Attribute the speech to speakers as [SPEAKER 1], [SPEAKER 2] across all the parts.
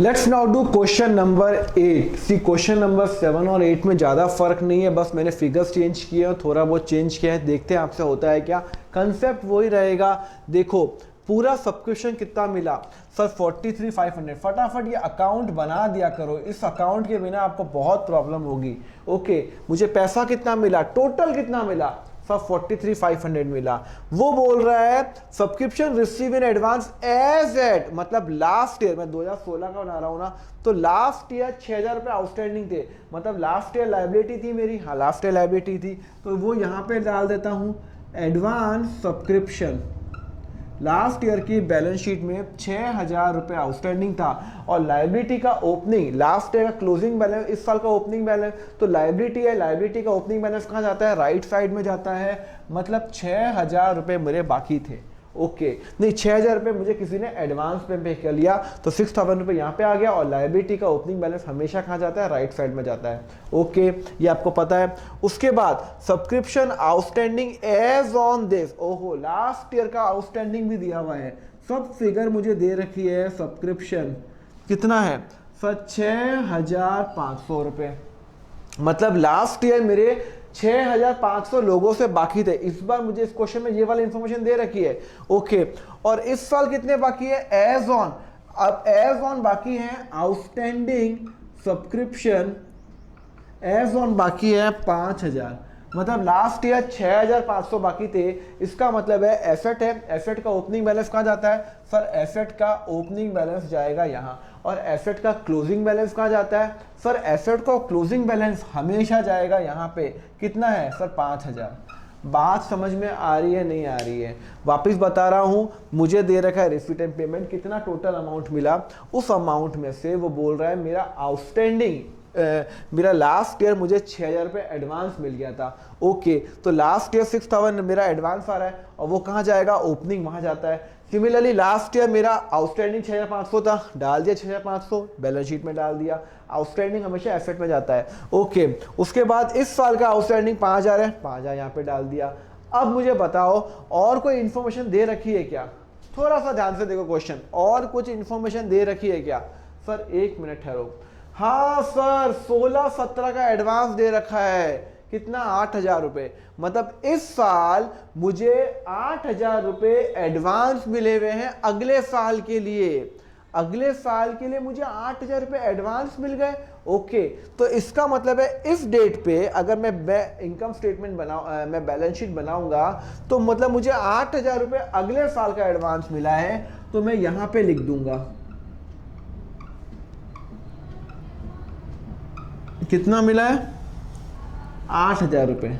[SPEAKER 1] Let's now do question number 8। See question number 7 और 8 में ज़्यादा फर्क नहीं है, बस मैंने फिगर्स चेंज किए और थोड़ा बहुत चेंज किया है। देखते हैं आपसे होता है क्या। कंसेप्ट वही रहेगा। देखो पूरा सब्सक्रिप्शन कितना मिला सर 43,500। फटाफट ये अकाउंट बना दिया करो, इस अकाउंट के बिना आपको बहुत प्रॉब्लम होगी। ओके मुझे पैसा कितना मिला, टोटल कितना मिला सर 43,500 मिला। वो बोल रहा है subscription receive in advance as at, मतलब लास्ट ईयर, मैं 2016 का बना रहा हूं ना, तो लास्ट ईयर 6,000 रुपये आउटस्टैंडिंग थे, मतलब लास्ट ईयर लाइबिलिटी थी मेरी। हाँ लास्ट ईयर लाइबिलिटी थी, तो वो यहाँ पे डाल देता हूँ एडवांस सब्सक्रिप्शन। लास्ट ईयर की बैलेंस शीट में 6,000 रुपये आउटस्टैंडिंग था और लाइबिलिटी का ओपनिंग, लास्ट ईयर का क्लोजिंग बैलेंस, इस साल का ओपनिंग बैलेंस, तो लाइबिलिटी है, लाइबिलिटी का ओपनिंग बैलेंस कहाँ जाता है, राइट साइड में जाता है, मतलब 6,000 रुपये मेरे बाकी थे। ओके नहीं 6,000 रुपये मुझे किसी ने एडवांस पे कर लिया, तो 6,000 रुपये यहाँ पे आ गया और लाइबिलिटी का ओपनिंग बैलेंस हमेशा कहाँ जाता है, राइट साइड में जाता है। ओके ये आपको पता है। उसके बाद subscription outstanding as on this, ओहो लास्ट ईयर का आउटस्टैंडिंग भी दिया हुआ है, सब फिगर मुझे दे रखी है। सब्सक्रिप्शन कितना है सर 6,500 रुपये, मतलब लास्ट ईयर मेरे 6,500 लोगों से बाकी थे। इस बार मुझे इस क्वेश्चन में ये वाली इंफॉर्मेशन दे रखी है। ओके और इस साल कितने बाकी है एज ऑन, अब एज ऑन बाकी है आउटस्टैंडिंग सब्सक्रिप्शन, एज ऑन बाकी है 5,000, मतलब लास्ट ईयर 6,500 बाकी थे। इसका मतलब है एसेट है, एसेट का ओपनिंग बैलेंस कहाँ जाता है सर, एसेट का ओपनिंग बैलेंस जाएगा यहाँ, और एसेट का क्लोजिंग बैलेंस कहाँ जाता है सर, एसेट का क्लोजिंग बैलेंस हमेशा जाएगा यहाँ पे, कितना है सर 5,000। बात समझ में आ रही है नहीं आ रही है, वापस बता रहा हूँ। मुझे दे रखा है रिसीट एंड पेमेंट, कितना टोटल अमाउंट मिला, उस अमाउंट में से वो बोल रहा है मेरा आउटस्टैंडिंग, मेरा लास्ट ईयर मुझे 6,000 रुपये एडवांस मिल गया था। ओके तो लास्ट ईयर 6,000 मेरा एडवांस आ रहा है और वो कहाँ जाएगा, ओपनिंग वहाँ जाता है। सिमिलरली लास्ट ईयर मेरा आउटस्टैंडिंग 6,500 था, डाल दिया 6,500 बैलेंस शीट में डाल दिया, आउटस्टैंडिंग हमेशा एसेट में जाता है। ओके उसके बाद इस साल का आउटस्टैंडिंग 5,000 है, 5,000 यहाँ पे डाल दिया। अब मुझे बताओ और कोई इन्फॉर्मेशन दे रखी है क्या, थोड़ा सा ध्यान से देखो क्वेश्चन, और कुछ इन्फॉर्मेशन दे रखी है क्या सर, एक मिनट ठहरो। हाँ सर 16-17 का एडवांस दे रखा है, कितना 8,000 रुपये, मतलब इस साल मुझे 8,000 रुपये एडवांस मिले हुए हैं अगले साल के लिए, अगले साल के लिए मुझे 8,000 रुपये एडवांस मिल गए। ओके तो इसका मतलब है इस डेट पे अगर मैं इनकम स्टेटमेंट बनाऊं, मैं बैलेंस शीट बनाऊंगा, तो मतलब मुझे 8,000 रुपये अगले साल का एडवांस मिला है, तो मैं यहां पे लिख दूंगा कितना मिला है 8,000 रुपये,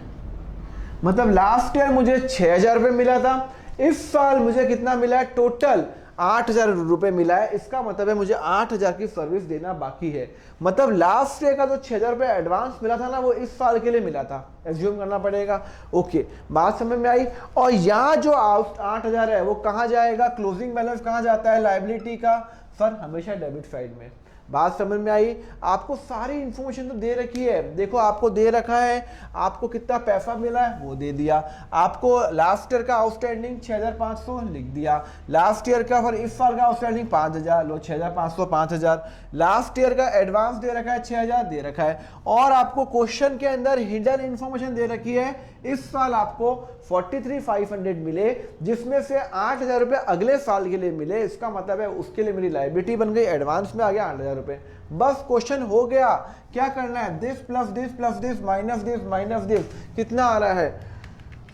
[SPEAKER 1] मतलब लास्ट ईयर मुझे 6,000 रुपये मिला था, इस साल मुझे कितना मिला है टोटल 8,000 रुपये मिला है। इसका मतलब है मुझे 8,000 की सर्विस देना बाकी है, मतलब लास्ट ईयर का जो 6,000 रुपये एडवांस मिला था ना, वो इस साल के लिए मिला था, एज्यूम करना पड़ेगा। ओके बात समझ में आई। और यहाँ जो 8,000 है वो कहाँ जाएगा, क्लोजिंग बैलेंस कहाँ जाता है, लाइबिलिटी का सर हमेशा डेबिट साइड में। बात समझ में आई। आपको सारी इंफॉर्मेशन तो दे रखी है, देखो आपको दे रखा है आपको कितना पैसा मिला है वो दे दिया, आपको लास्ट ईयर का आउटस्टैंडिंग 6,500 लिख दिया, लास्ट ईयर का फिर इस साल का आउटस्टैंडिंग 5,000, लो 6,500 5,000, लास्ट ईयर का एडवांस दे रखा है 6,000 दे रखा है, और आपको क्वेश्चन के अंदर हिडन इंफॉर्मेशन दे रखी है इस साल आपको 43,500 मिले, जिसमें से 8,000 रुपये अगले साल के लिए मिले। इसका मतलब है उसके लिए मेरी लाइबिलिटी बन गई, एडवांस में आ गया 8,000 रुपये। बस क्वेश्चन हो गया। क्या करना है, this plus this plus this minus this, कितना आ रहा है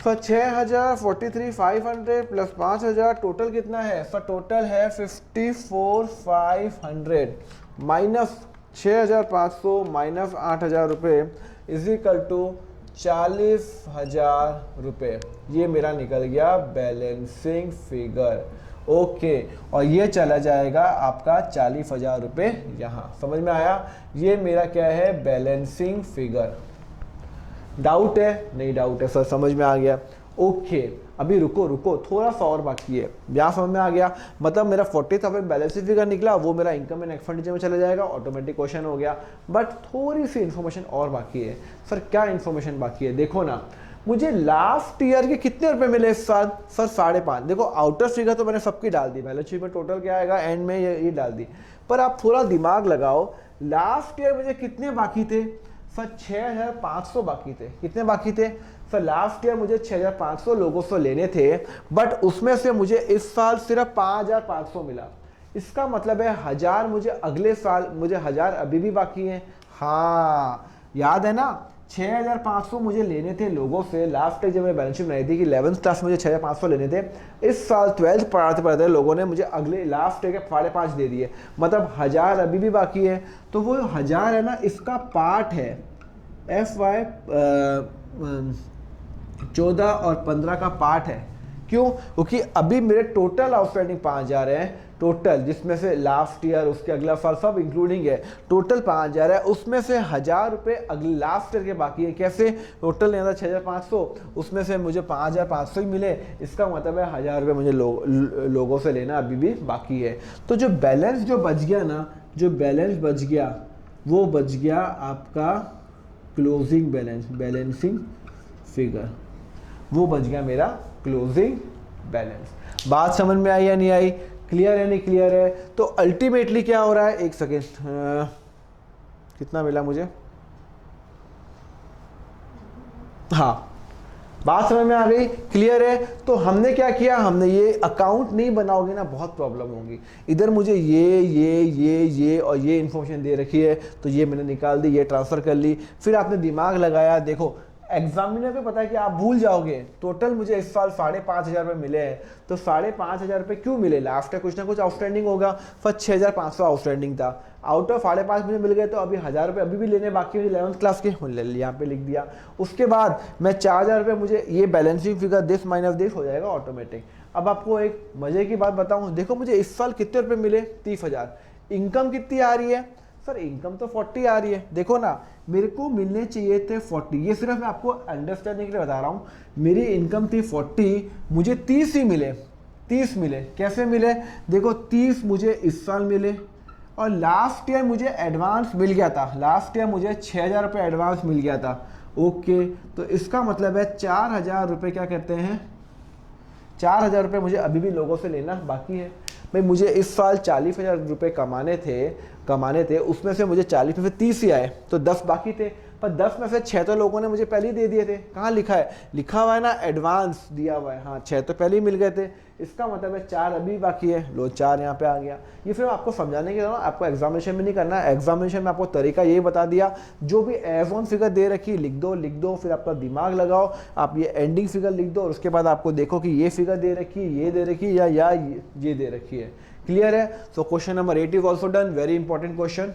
[SPEAKER 1] सर 6,000, 43,500 प्लस 5,000, टोटल कितना है सर, टोटल है 54,500 माइनस 6,500 माइनस 8,000 रुपये इज इक्वल टू 40,000 रुपये। ये मेरा निकल गया बैलेंसिंग फिगर। ओके और ये चला जाएगा आपका 40,000 रुपये यहाँ, समझ में आया। ये मेरा क्या है बैलेंसिंग फिगर। डाउट है, नहीं डाउट है सर, समझ में आ गया। ओके अभी रुको थोड़ा सा और बाकी है, यहाँ समझ में आ गया। मतलब मेरा 40,000 बैलेंसिंग फिगर निकला, वो मेरा इनकम एंड एक्सपेंडिचर में चला जाएगा, ऑटोमेटिक क्वेश्चन हो गया। बट थोड़ी सी इन्फॉर्मेशन और बाकी है। सर क्या इन्फॉर्मेशन बाकी है, देखो ना, मुझे लास्ट ईयर के कितने रुपए मिले इस साल सर 5.5। देखो आउटर फिगर तो मैंने सबकी डाल दी, बैलेंस शीट में टोटल क्या आएगा एंड में ये डाल दी। पर आप थोड़ा दिमाग लगाओ, लास्ट ईयर मुझे कितने बाकी थे सर? 6500 बाकी थे। कितने बाकी थे सर? लास्ट ईयर मुझे 6500 लोगों से लेने थे, बट उसमें से मुझे इस साल सिर्फ 5500 मिला। इसका मतलब है 1000 मुझे अगले साल, मुझे 1000 अभी भी बाकी हैं। हाँ याद है ना, 6500 मुझे लेने थे लोगों से लास्ट ईयर जब मैं बैलेंस शीट बनाई थी कि 11th क्लास में मुझे 6500 लेने थे। इस साल 12th पढ़ाते पढ़ाते लोगों ने मुझे अगले लास्ट ईयर के 5.5 दे दिए, मतलब 1000 अभी भी बाकी है। तो वो 1000 है ना, इसका पार्ट है FY 14 और 15 का पार्ट है। क्यों? क्योंकि अभी मेरे टोटल आउटस्टैंडिंग 5000 है टोटल, जिसमें से लास्ट ईयर उसके अगला साल सब इंक्लूडिंग है, टोटल 5000 है। उसमें से 1000 रुपये अगले लास्ट ईयर के बाकी है। कैसे? टोटल नहीं था 6500, उसमें से मुझे 5500 ही मिले। इसका मतलब है 1000 रुपये मुझे लोगों से लेना अभी भी बाकी है। तो जो बैलेंस जो बच गया ना, जो बैलेंस बच गया वो बच गया आपका क्लोजिंग बैलेंस, बैलेंसिंग फिगर, वो बच गया मेरा क्लोजिंग बैलेंस। बात समझ में आई या नहीं आई? क्लियर है नहीं क्लियर है? तो अल्टीमेटली क्या हो रहा है, एक सेकेंड, कितना मिला मुझे? हाँ, बात समझ में आ गई? क्लियर है? तो हमने क्या किया, हमने ये अकाउंट नहीं बनाओगे ना बहुत प्रॉब्लम होगी। इधर मुझे ये और ये इन्फॉर्मेशन दे रखी है, तो ये मैंने निकाल दी, ये ट्रांसफ़र कर ली। फिर आपने दिमाग लगाया, देखो एग्जामिनर को पता है कि आप भूल जाओगे। टोटल मुझे इस साल 5500 रुपये मिले हैं, तो 5500 रुपये क्यों मिले? लास्ट में कुछ ना कुछ आउटस्टैंडिंग होगा। फर्स्ट 6500 आउटस्टैंडिंग था, आउट ऑफ 5.5 मुझे मिल गए, तो अभी 1000 रुपये अभी भी लेने बाकी है 11th क्लास के, यहाँ पे लिख दिया। उसके बाद मैं 4000 रुपये, मुझे ये balancing figure this minus this हो जाएगा ऑटोमेटिक। अब आपको एक मजे की बात बताऊँ, देखो मुझे इस साल कितने रुपये मिले? 30,000। इनकम कितनी आ रही है सर? इनकम तो 40 आ रही है। देखो ना, मेरे को मिलने चाहिए थे 40, ये सिर्फ मैं आपको अंडरस्टैंडिंग के लिए बता रहा हूँ। मेरी इनकम थी 40, मुझे 30 ही मिले, 30 मिले। कैसे मिले? देखो 30 मुझे इस साल मिले, और लास्ट ईयर मुझे एडवांस मिल गया था। लास्ट ईयर मुझे 6000 रुपये एडवांस मिल गया था। ओके, तो इसका मतलब है 4000 रुपये क्या कहते हैं, 4000 रुपये मुझे अभी भी लोगों से लेना बाकी है। भाई मुझे इस साल 40,000 रुपये कमाने थे, उसमें से मुझे 40 में से 30 ही आए, तो 10 बाकी थे। पर 10 में से 6 तो लोगों ने मुझे पहले ही दे दिए थे। कहाँ लिखा है? लिखा हुआ है ना, एडवांस दिया हुआ है। हाँ, 6 तो पहले ही मिल गए थे। इसका मतलब है 4 अभी बाकी है। लो 4 यहाँ पे आ गया। ये फिर आपको समझाने के लिए आपको एग्जामिनेशन में नहीं करना है। एग्जामिनेशन में आपको तरीका यही बता दिया, जो भी एज ऑन फिगर दे रखी लिख दो, फिर आपका दिमाग लगाओ, आप ये एंडिंग फिगर लिख दो, और उसके बाद आपको देखो कि ये फिगर दे रखी है, ये दे रखी है, या ये दे रखी है। क्लियर है? So question number 8 is also done. Very important question.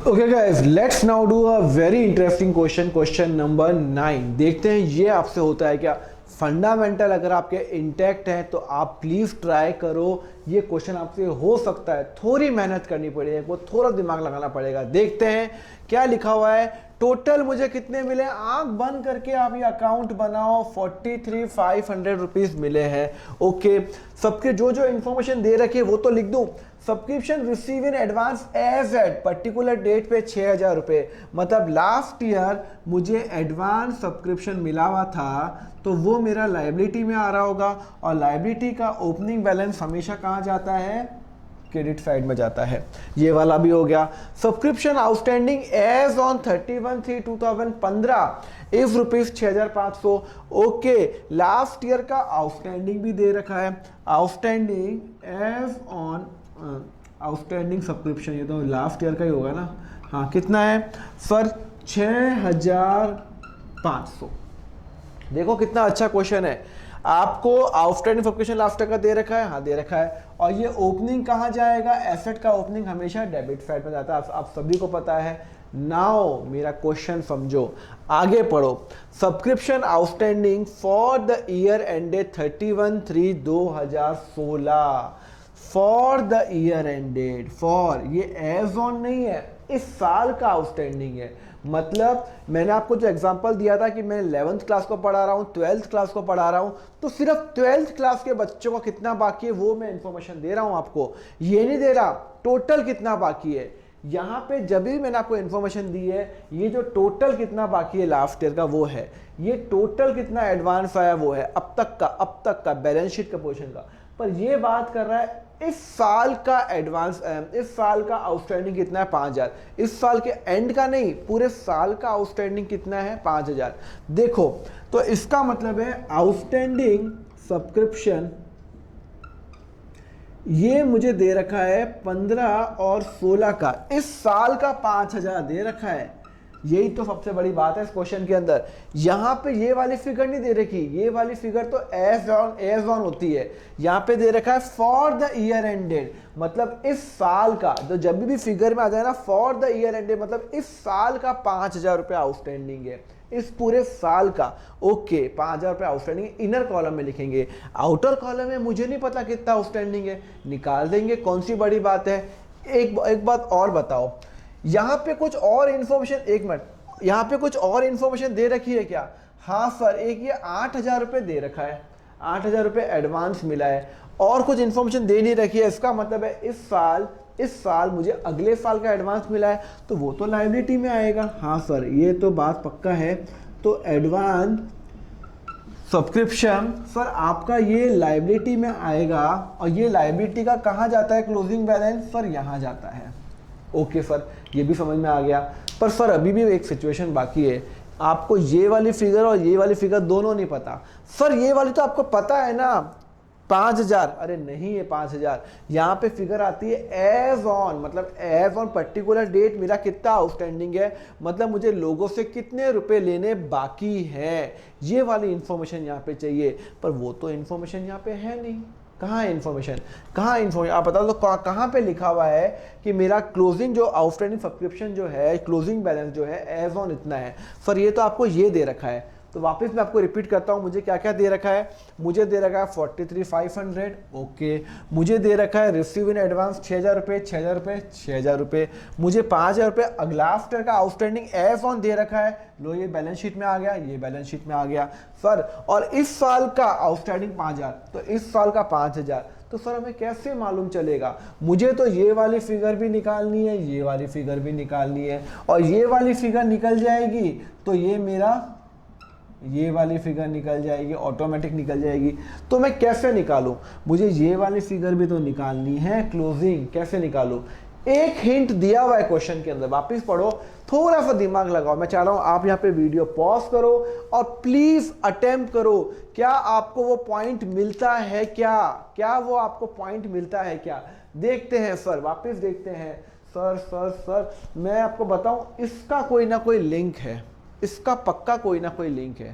[SPEAKER 1] Okay guys, let's now do a very interesting question, question number 9। देखते हैं ये आपसे होता है क्या। फंडामेंटल अगर आपके इंटैक्ट है तो आप प्लीज ट्राई करो, ये क्वेश्चन आपसे हो सकता है। थोड़ी मेहनत करनी पड़ेगी, वो थोड़ा दिमाग लगाना पड़ेगा। देखते हैं क्या लिखा हुआ है। टोटल मुझे कितने मिले? आंख बंद करके आप ये अकाउंट बनाओ। 43,500 रुपीज मिले हैं। ओके, सबके जो जो इंफॉर्मेशन दे रखी है वो तो लिख दूं। Subscription receive in advance as at particular date पे 6000 रुपये, मतलब लास्ट ईयर मुझे एडवांस सब्सक्रिप्शन मिला हुआ था, तो वो मेरा लायबिलिटी में आ रहा होगा। और लायबिलिटी का ओपनिंग बैलेंस हमेशा कहाँ जाता है? क्रेडिट साइड में जाता है। ये वाला भी हो गया। Subscription outstanding as on 31/3/2015 is ₹6500। Okay, last year का आउटस्टैंडिंग भी दे रखा है। Outstanding as on outstanding subscription, ये तो लास्ट ईयर का ही होगा ना। हाँ, कितना है सर? 6500। देखो कितना अच्छा क्वेश्चन है। आपको आउटस्टैंडिंग सब्सक्रिप्शन लास्ट ईयर का दे रखा है। हाँ, दे रखा है। और ये ओपनिंग कहाँ जाएगा? एसेट का ओपनिंग हमेशा डेबिट साइड में जाता है, आप सभी को पता है। नाउ मेरा क्वेश्चन समझो, आगे पढ़ो। Subscription outstanding for the year ended 31/3/2016। For the year ended, for ये एज ऑन नहीं है, इस साल का आउटस्टैंडिंग है। मतलब मैंने आपको जो एग्जांपल दिया था कि मैं 11th क्लास को पढ़ा रहा हूँ, 12th क्लास को पढ़ा रहा हूँ, तो सिर्फ 12th क्लास के बच्चों को कितना बाकी है वो मैं इंफॉर्मेशन दे रहा हूँ आपको। ये नहीं दे रहा टोटल कितना बाकी है। यहाँ पे जब भी मैंने आपको इन्फॉर्मेशन दी है, ये जो टोटल कितना बाकी है लास्ट ईयर का वो है, ये टोटल कितना एडवांस आया वो है अब तक का बैलेंस शीट का पोर्शन का। पर ये बात कर रहा है इस साल का एडवांस, इस साल का आउटस्टैंडिंग कितना है 5000, इस साल के एंड का नहीं, पूरे साल का आउटस्टैंडिंग कितना है 5000। देखो तो इसका मतलब है आउटस्टैंडिंग सब्सक्रिप्शन ये मुझे दे रखा है 15 और 16 का, इस साल का 5000 दे रखा है। यही तो सबसे बड़ी बात है इस क्वेश्चन के अंदर। यहाँ पे ये वाली फिगर नहीं दे रखी, ये वाली फिगर तो एज ऑन होती है। यहाँ पे दे रखा है फॉर द ईयर एंडेड, मतलब इस साल का, जो जब भी फिगर में आ जाए ना फॉर द ईयर एंडेड, मतलब इस साल का 5000 रुपये आउटस्टैंडिंग है, इस पूरे साल का। ओके 5000 रुपये आउटस्टैंडिंग इनर कॉलम में लिखेंगे, आउटर कॉलम में मुझे नहीं पता कितना आउटस्टैंडिंग है, निकाल देंगे, कौन सी बड़ी बात है। एक बात और बताओ, यहाँ पे कुछ और इन्फॉर्मेशन, एक मिनट, यहाँ पे कुछ और इन्फॉर्मेशन दे रखी है क्या? हाँ सर, एक ये 8000 रुपये दे रखा है, 8000 रुपये एडवांस मिला है, और कुछ इन्फॉर्मेशन दे नहीं रखी है। इसका मतलब है इस साल मुझे अगले साल का एडवांस मिला है, तो वो तो लायबिलिटी में आएगा। हाँ सर, ये तो बात पक्का है। तो एडवांस सब्सक्रिप्शन सर आपका ये लायबिलिटी में आएगा, और ये लायबिलिटी का कहाँ जाता है क्लोजिंग बैलेंस? सर यहाँ जाता है। ओके सर, ये भी समझ में आ गया। पर सर अभी भी एक सिचुएशन बाकी है, आपको ये वाली फिगर और ये वाली फिगर दोनों नहीं पता। सर ये वाली तो आपको पता है ना 5000, अरे नहीं है 5000, यहाँ पे फिगर आती है एज ऑन, मतलब एज ऑन पर्टिकुलर डेट मेरा कितना आउटस्टैंडिंग है, मतलब मुझे लोगों से कितने रुपए लेने बाकी हैं, ये वाली इंफॉर्मेशन यहाँ पे चाहिए। पर वो तो इंफॉर्मेशन यहाँ पे है नहीं। कहाँ है इन्फॉर्मेशन? आप बताओ तो कहाँ पे लिखा हुआ है कि मेरा क्लोजिंग जो आउटस्टैंडिंग सब्सक्रिप्शन जो है, क्लोजिंग बैलेंस जो है एज ऑन इतना है। सर ये तो आपको ये दे रखा है। तो वापस मैं आपको रिपीट करता हूँ, मुझे क्या क्या दे रखा है। मुझे दे रखा है 43,500, ओके। मुझे दे रखा है रिसीव इन एडवांस 6000 रुपये, 6000 रुपये, 6000 रुपये। मुझे 5000 रुपये अगला आफ्टर का आउटस्टैंडिंग एज ऑन दे रखा है। लो ये बैलेंस शीट में आ गया, ये बैलेंस शीट में आ गया सर। और इस साल का आउटस्टैंडिंग 5000, तो इस साल का 5000। तो सर हमें कैसे मालूम चलेगा? मुझे तो ये वाली फिगर भी निकालनी है, ये वाली फिगर भी निकालनी है, और ये वाली फिगर निकल जाएगी तो ये वाली फिगर निकल जाएगी, ऑटोमेटिक निकल जाएगी। तो मैं कैसे निकालूं? मुझे ये वाली फिगर भी तो निकालनी है, क्लोजिंग कैसे निकालूं? एक हिंट दिया हुआ है क्वेश्चन के अंदर, वापस पढ़ो, थोड़ा सा दिमाग लगाओ। मैं चाह रहा हूं आप यहाँ पे वीडियो पॉज करो और प्लीज अटेम्प्ट करो। क्या आपको वो पॉइंट मिलता है? क्या वो आपको पॉइंट मिलता है क्या? देखते हैं सर, वापस देखते हैं। सर मैं आपको बताऊं, इसका कोई ना कोई लिंक है, इसका पक्का कोई ना कोई लिंक है।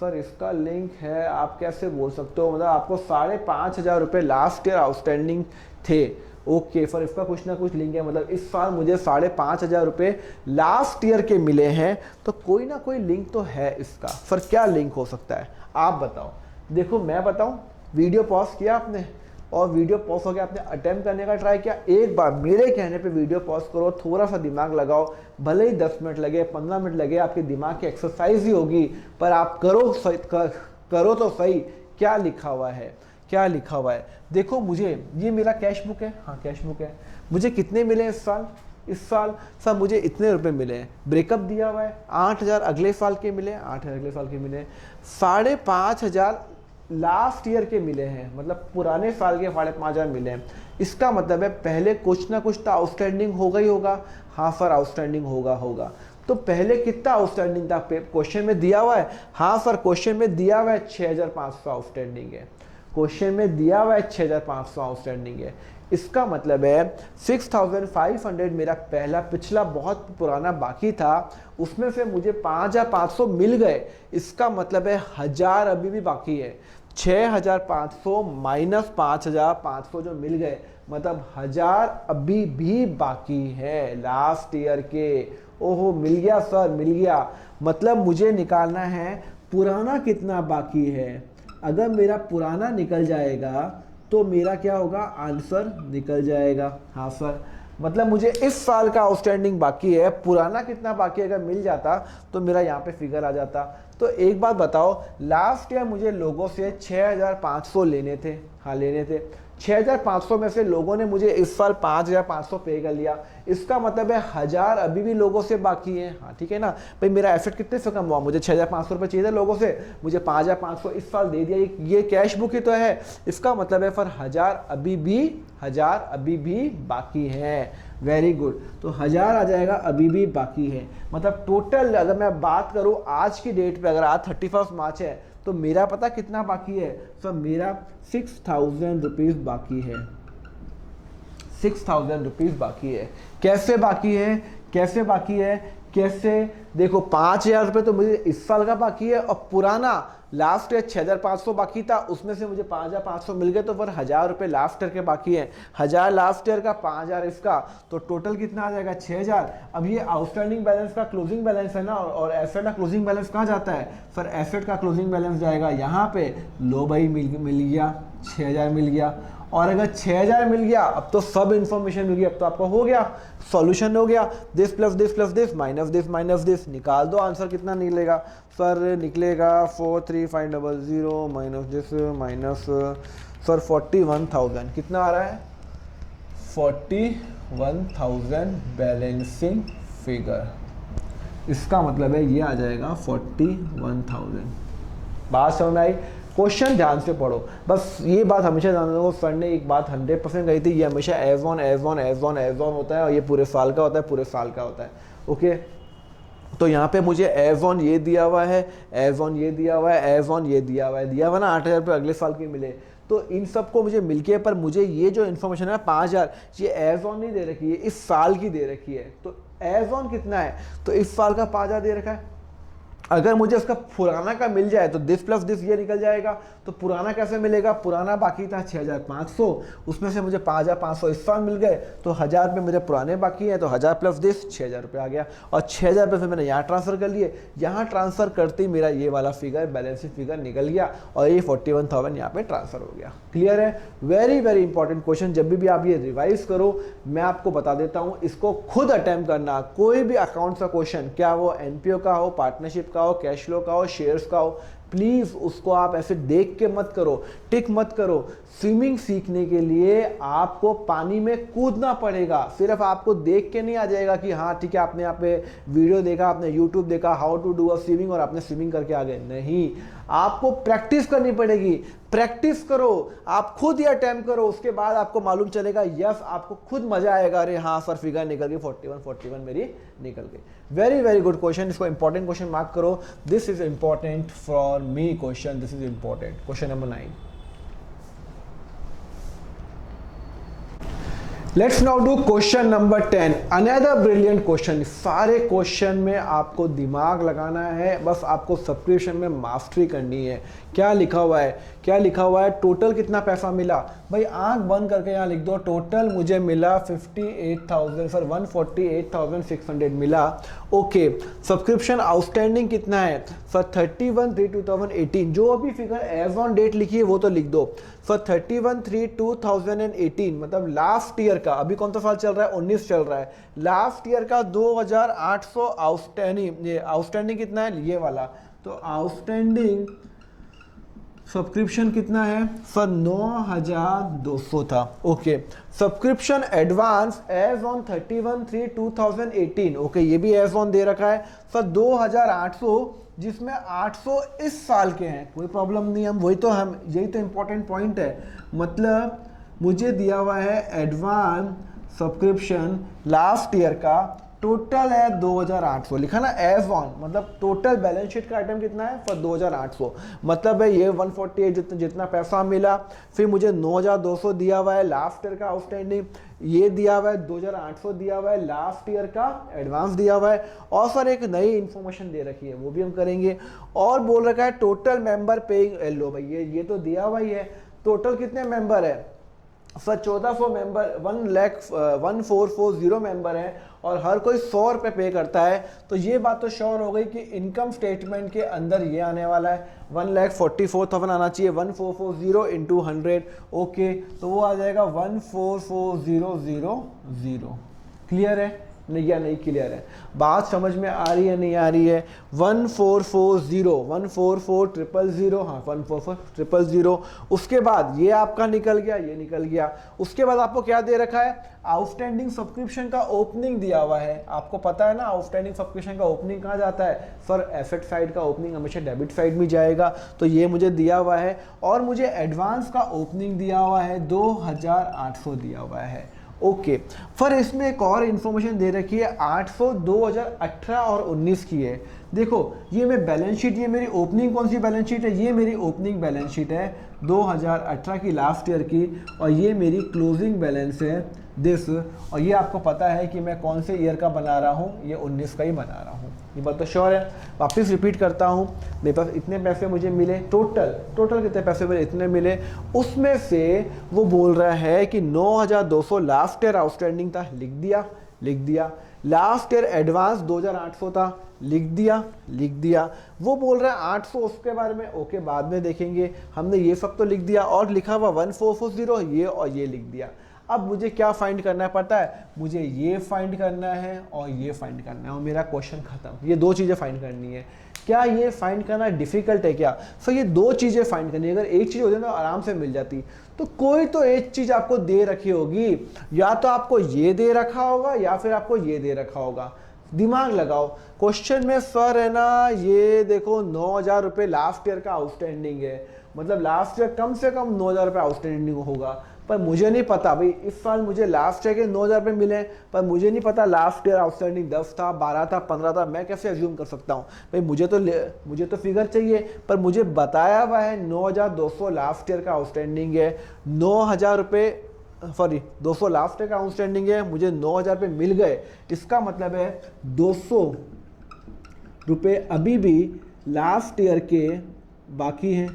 [SPEAKER 1] सर इसका लिंक है, आप कैसे बोल सकते हो? मतलब आपको 5500 रुपये लास्ट ईयर आउटस्टैंडिंग थे, ओके सर इसका कुछ ना कुछ लिंक है, मतलब इस साल मुझे 5500 रुपये लास्ट ईयर के मिले हैं, तो कोई ना कोई लिंक तो है इसका। सर क्या लिंक हो सकता है आप बताओ? देखो मैं बताऊं, वीडियो पॉज किया आपने, और वीडियो पॉज हो गया, आपने अटेम्प्ट करने का ट्राई किया, एक बार मेरे कहने पे वीडियो पॉज करो, थोड़ा सा दिमाग लगाओ, भले ही 10 मिनट लगे, 15 मिनट लगे, आपके दिमाग की एक्सरसाइज ही होगी, पर आप करो तो सही। क्या लिखा हुआ है, क्या लिखा हुआ है? देखो मुझे, ये मेरा कैश बुक है, हाँ कैश बुक है। मुझे कितने मिले इस साल? सर मुझे इतने रुपए मिले हैं, ब्रेकअप दिया हुआ है। 8000 अगले साल के मिले, 8000 अगले साल के मिले, 5500 लास्ट ईयर के मिले हैं, मतलब पुराने साल के 5500 मिले हैं। इसका मतलब है पहले कुछ ना कुछ तो आउटस्टैंडिंग होगा ही होगा। हाँ सर आउटस्टैंडिंग होगा। तो पहले कितना आउटस्टैंडिंग था? क्वेश्चन में दिया हुआ है। हाँ सर क्वेश्चन में दिया हुआ है 6500 आउटस्टैंडिंग है, क्वेश्चन में दिया हुआ है 6500 आउटस्टैंडिंग है। इसका मतलब है 6500 मेरा पिछला बहुत पुराना बाकी था, उसमें से मुझे 5500 मिल गए। इसका मतलब है 1000 अभी भी बाकी है। 6500 माइनस 5500 जो मिल गए, मतलब 1000 अभी भी बाकी है लास्ट ईयर के। ओहो मिल गया सर, मिल गया। मतलब मुझे निकालना है पुराना कितना बाकी है। अगर मेरा पुराना निकल जाएगा तो मेरा क्या होगा? आंसर निकल जाएगा। हाँ सर, मतलब मुझे इस साल का आउटस्टैंडिंग बाकी है, पुराना कितना बाकी अगर मिल जाता तो मेरा यहाँ पे फिगर आ जाता। तो एक बात बताओ, लास्ट ईयर मुझे लोगों से 6500 लेने थे, हाँ लेने थे, 6,500 में से लोगों ने मुझे इस साल 5,500 पे कर लिया, इसका मतलब है 1,000 अभी भी लोगों से बाकी है। हाँ ठीक है ना भाई, मेरा एसेट कितने से कम हुआ, मुझे 6,500 रुपये चाहिए था लोगों से, मुझे 5,500 इस साल दे दिया, ये कैश बुक ही तो है। इसका मतलब है फिर 1,000 अभी भी बाकी है। वेरी गुड, तो 1,000 आ जाएगा अभी भी बाकी है। मतलब टोटल अगर मैं बात करूं आज की डेट पे, अगर आज 31 मार्च है तो मेरा पता कितना बाकी है, तो मेरा 6,000 रुपीज़ बाकी है। 6,000 रुपीज़ बाकी है। कैसे बाकी है, कैसे बाकी है, कैसे? देखो 5,000 रुपये तो मुझे इस साल का बाकी है, और पुराना लास्ट ईयर 6,500 बाकी था, उसमें से मुझे 5,500 मिल गए, तो फिर 1,000 रुपये लास्ट ईयर के बाकी है। 1,000 लास्ट ईयर का, 5,000 इसका, तो टोटल कितना आ जाएगा 6,000। अब ये आउटस्टैंडिंग बैलेंस का क्लोजिंग बैलेंस है ना, और एसेट का क्लोजिंग बैलेंस कहाँ जाता है, फिर एसेट का क्लोजिंग बैलेंस जाएगा यहाँ पे। लो भाई मिल गया 6,000 मिल गया, और अगर 6,000 मिल गया, अब तो सब इंफॉर्मेशन मिल गई, अब तो आपका हो गया, सॉल्यूशन हो गया। This plus this minus this, निकाल दो आंसर कितना निकलेगा। सर निकलेगा 43,500 माइनस दिस माइनस सर 41,000, कितना आ रहा है 41,000 बैलेंसिंग फिगर। इसका मतलब है ये आ जाएगा 41,000। बात समझ में आई? क्वेश्चन ध्यान से पढ़ो, बस ये बात हमेशा ध्यान रखो। सर ने एक बात 100% कही थी, ये हमेशा एज ऑन होता है, और ये पूरे साल का होता है, ओके। तो यहाँ पे मुझे एज ऑन ये दिया हुआ है, एज ऑन ये दिया हुआ है ना, 8,000 रुपये अगले साल के मिले। तो इन सबको मुझे मिलके, पर मुझे ये जो इन्फॉर्मेशन है 5,000, ये एज ऑन नहीं दे रखी है, इस साल की दे रखी है। तो एज ऑन कितना है, तो इस साल का 5,000 दे रखा है। अगर मुझे उसका पुराना का मिल जाए तो दिस प्लस दिस ये निकल जाएगा। तो पुराना कैसे मिलेगा, पुराना बाकी था 6,500, उसमें से मुझे 5,500 इस साल मिल गए, तो 1,000 रुपये मेरे पुराने बाकी हैं, तो 1,000 प्लस दिस 6,000 रुपये आ गया, और 6,000 रुपये फिर मैंने यहाँ ट्रांसफर कर लिए। यहाँ ट्रांसफर करते ही मेरा ये वाला फिगर, बैलेंस फिगर निकल गया, और ये 41,000 यहाँ पे ट्रांसफर हो गया। क्लियर है? वेरी वेरी इंपॉर्टेंट क्वेश्चन, जब भी आप ये रिवाइज करो, मैं आपको बता देता हूँ, इसको खुद अटेम्प्ट करना। कोई भी अकाउंट का क्वेश्चन, क्या वो एनपीओ का हो, पार्टनरशिप का हो, कैश फ्लो का हो, शेयर्स का हो, प्लीज उसको आप ऐसे देख के मत करो, टिक मत करो। स्विमिंग सीखने के लिए आपको पानी में कूदना पड़ेगा, सिर्फ आपको देख के नहीं आ जाएगा कि हाँ ठीक है आपने यहाँ पे वीडियो देखा, आपने यूट्यूब देखा how to do a swimming और आपने स्विमिंग करके आ गए, नहीं। आपको प्रैक्टिस करनी पड़ेगी। प्रैक्टिस करो, आप खुद ये अटेम्प्ट करो, उसके बाद आपको मालूम चलेगा, यस आपको खुद मजा आएगा, अरे हाँ सर फिगर निकल गई 41 मेरी निकल गई। वेरी वेरी गुड क्वेश्चन, इसको इंपॉर्टेंट क्वेश्चन मार्क करो। This is important for me question, this is important question number 9। Let's now do question number 10, another brilliant question. सारे क्वेश्चन में आपको दिमाग लगाना है, बस आपको सब्सक्रिप्शन में मास्टरी करनी है। क्या लिखा हुआ है, क्या लिखा हुआ है, टोटल कितना पैसा मिला, भाई आंख बंद करके यहाँ लिख दो। टोटल मुझे मिला 148,600 मिला, ओके। सब्सक्रिप्शन आउटस्टैंडिंग कितना है सर, 31/3/2018, जो अभी फिगर एज ऑन डेट लिखी है वो तो लिख दो। सर 31/3/2018 मतलब लास्ट ईयर का, अभी कौन सा साल चल रहा है, 19 चल रहा है, लास्ट ईयर का 2,800 आउटस्टैंडिंग। ये आउटस्टैंडिंग कितना है, ये वाला, तो आउटस्टैंडिंग सब्सक्रिप्शन कितना है सर, 9,200 था, okay. Subscription advance as on 31/3/2018, okay, ये भी एज ऑन दे रखा है सर 2,800, जिसमें 800 इस साल के हैं, कोई प्रॉब्लम नहीं, हम यही तो इंपॉर्टेंट पॉइंट है। मतलब मुझे दिया हुआ है एडवांस सब्सक्रिप्शन लास्ट ईयर का, टोटल है 2,800, लिखा ना एज ऑन, मतलब टोटल बैलेंस शीट का आइटम कितना है फॉर 2,800, मतलब है ये 148 जितना पैसा मिला, फिर मुझे 9,200 दिया हुआ है लास्ट ईयर का आउटस्टैंडिंग, ये दिया हुआ है 2,800 दिया हुआ है लास्ट ईयर का एडवांस दिया हुआ है, और सर एक नई इंफॉर्मेशन दे रखी है वो भी हम करेंगे, और बोल रखा है टोटल मेंबर पेइंग, लो भाई ये तो दिया हुआ ही है। टोटल कितने मेंबर है सर, 1,400 मेंबर, 1,440 मेंबर हैं, और हर कोई 100 रुपये पे करता है। तो ये बात तो श्योर हो गई कि इनकम स्टेटमेंट के अंदर ये आने वाला है, 1,44,000 आना चाहिए, 1,440 इंटू 100, ओके, तो वो आ जाएगा 1,44,000। क्लियर है, नहीं या नहीं क्लियर है? बात समझ में आ रही है नहीं आ रही है? 1440 हाँ 144000, उसके बाद ये आपका निकल गया, ये निकल गया। उसके बाद आपको क्या दे रखा है? आउटस्टैंडिंग सब्सक्रिप्शन का ओपनिंग दिया हुआ है। आपको पता है ना आउटस्टैंडिंग सब्सक्रिप्शन का ओपनिंग कहाँ जाता है सर? एसेट साइड का ओपनिंग हमेशा डेबिट साइड में जाएगा, तो ये मुझे दिया हुआ है। और मुझे एडवांस का ओपनिंग दिया हुआ है 2800 दिया हुआ है। ओके, फिर इसमें एक और इन्फॉर्मेशन दे रखी है 800 2018 और 19 की है। देखो ये मैं बैलेंस शीट, ये मेरी ओपनिंग कौन सी बैलेंस शीट है? ये मेरी ओपनिंग बैलेंस शीट है 2018 की लास्ट ईयर की, और ये मेरी क्लोजिंग बैलेंस है दिस। और ये आपको पता है कि मैं कौन से ईयर का बना रहा हूँ, ये 19 का ही बना रहा हूँ, ये बात तो श्योर है। वापस रिपीट करता हूँ, मेरे पास इतने पैसे मुझे मिले, टोटल कितने पैसे मिले? इतने मिले। उसमें से वो बोल रहा है कि 9200 लास्ट ईयर आउटस्टैंडिंग था, लिख दिया। लास्ट ईयर एडवांस 2800 था, लिख दिया। वो बोल रहा है 800, उसके बारे में ओके बाद में देखेंगे। हमने ये सब तो लिख दिया, और लिखा हुआ 1440 ये और ये लिख दिया। अब मुझे क्या फाइंड करना पड़ता है? मुझे ये फाइंड करना है और ये फाइंड करना है, और मेरा क्वेश्चन खत्म। ये दो चीज़ें फाइंड करनी है। क्या ये फाइंड करना डिफिकल्ट है क्या? सर ये दो चीज़ें फाइंड करनी है। अगर एक चीज़ होती है तो आराम से मिल जाती। तो कोई तो एक चीज़ आपको दे रखी होगी, या तो आपको ये दे रखा होगा या फिर आपको ये दे रखा होगा। दिमाग लगाओ। क्वेश्चन में सर है ना, ये देखो 9000 रुपये लास्ट ईयर का आउटस्टैंडिंग है, मतलब लास्ट ईयर कम से कम 9000 रुपये आउटस्टैंडिंग होगा। पर मुझे नहीं पता भाई, इस साल मुझे लास्ट ईयर के 9000 रुपये मिले, पर मुझे नहीं पता लास्ट ईयर आउटस्टैंडिंग 10 था, 12 था, 15 था। मैं कैसे एज्यूम कर सकता हूँ भाई? मुझे तो फिगर चाहिए, पर मुझे बताया हुआ है 9200 लास्ट ईयर का आउटस्टैंडिंग है। 9000 रुपये, सॉरी 200 लास्ट ईयर का आउटस्टैंडिंग है, मुझे 9000 रुपये मिल गए। इसका मतलब है 200 रुपये अभी भी लास्ट ईयर के बाकी हैं,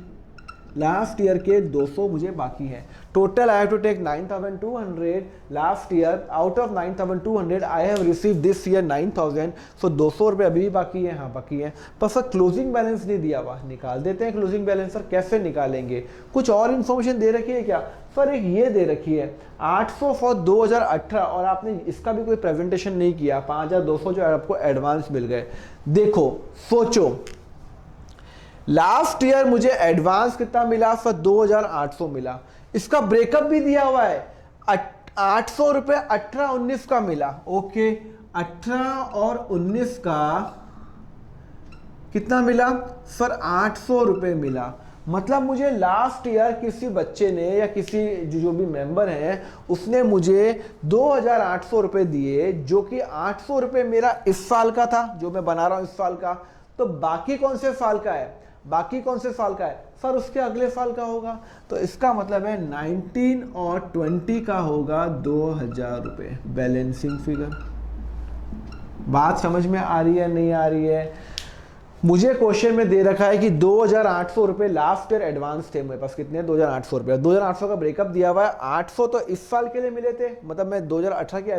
[SPEAKER 1] लास्ट ईयर के 200 मुझे बाकी है। Total I have to take 9200 last year, out of 9200 I have receive this year 9000, so 200 rupees अभी भी बाकी है। हाँ बाकी है, पर सर क्लोजिंग बैलेंस नहीं दिया हुआ। निकाल देते हैं क्लोजिंग बैलेंस। सर कैसे निकालेंगे? कुछ और इन्फॉर्मेशन दे रखी है क्या? सर एक ये दे रखी है 800 फॉर 2018, और आपने इसका भी कोई प्रेजेंटेशन नहीं किया। 5200 जो आपको एडवांस मिल गए। देखो सोचो, लास्ट ईयर मुझे एडवांस कितना मिला? सर 2800 मिला। इसका ब्रेकअप भी दिया हुआ है, 800 रुपये 18-19 का मिला। ओके, 18 और 19 का कितना मिला? सर 800 रुपये मिला। मतलब मुझे लास्ट ईयर किसी बच्चे ने या किसी जो भी मेंबर हैं उसने मुझे 2800 रुपये दिए, जो कि 800 रुपये मेरा इस साल का था जो मैं बना रहा हूं इस साल का। तो बाकी कौन से साल का है? बाकी कौन से साल का है? सर उसके अगले साल का होगा। तो इसका मतलब है 19 और 20 का होगा 2000 रुपये बैलेंसिंग फिगर। बात समझ में आ रही है नहीं आ रही है? मुझे क्वेश्चन में दे रखा है कि 2800 रुपये लास्ट ईयर एडवांस थे मेरे पास। कितने? 2800 रुपये। 2800 का ब्रेकअप दिया हुआ है। 800 तो इस साल के लिए मिले थे, मतलब मैं 2018 की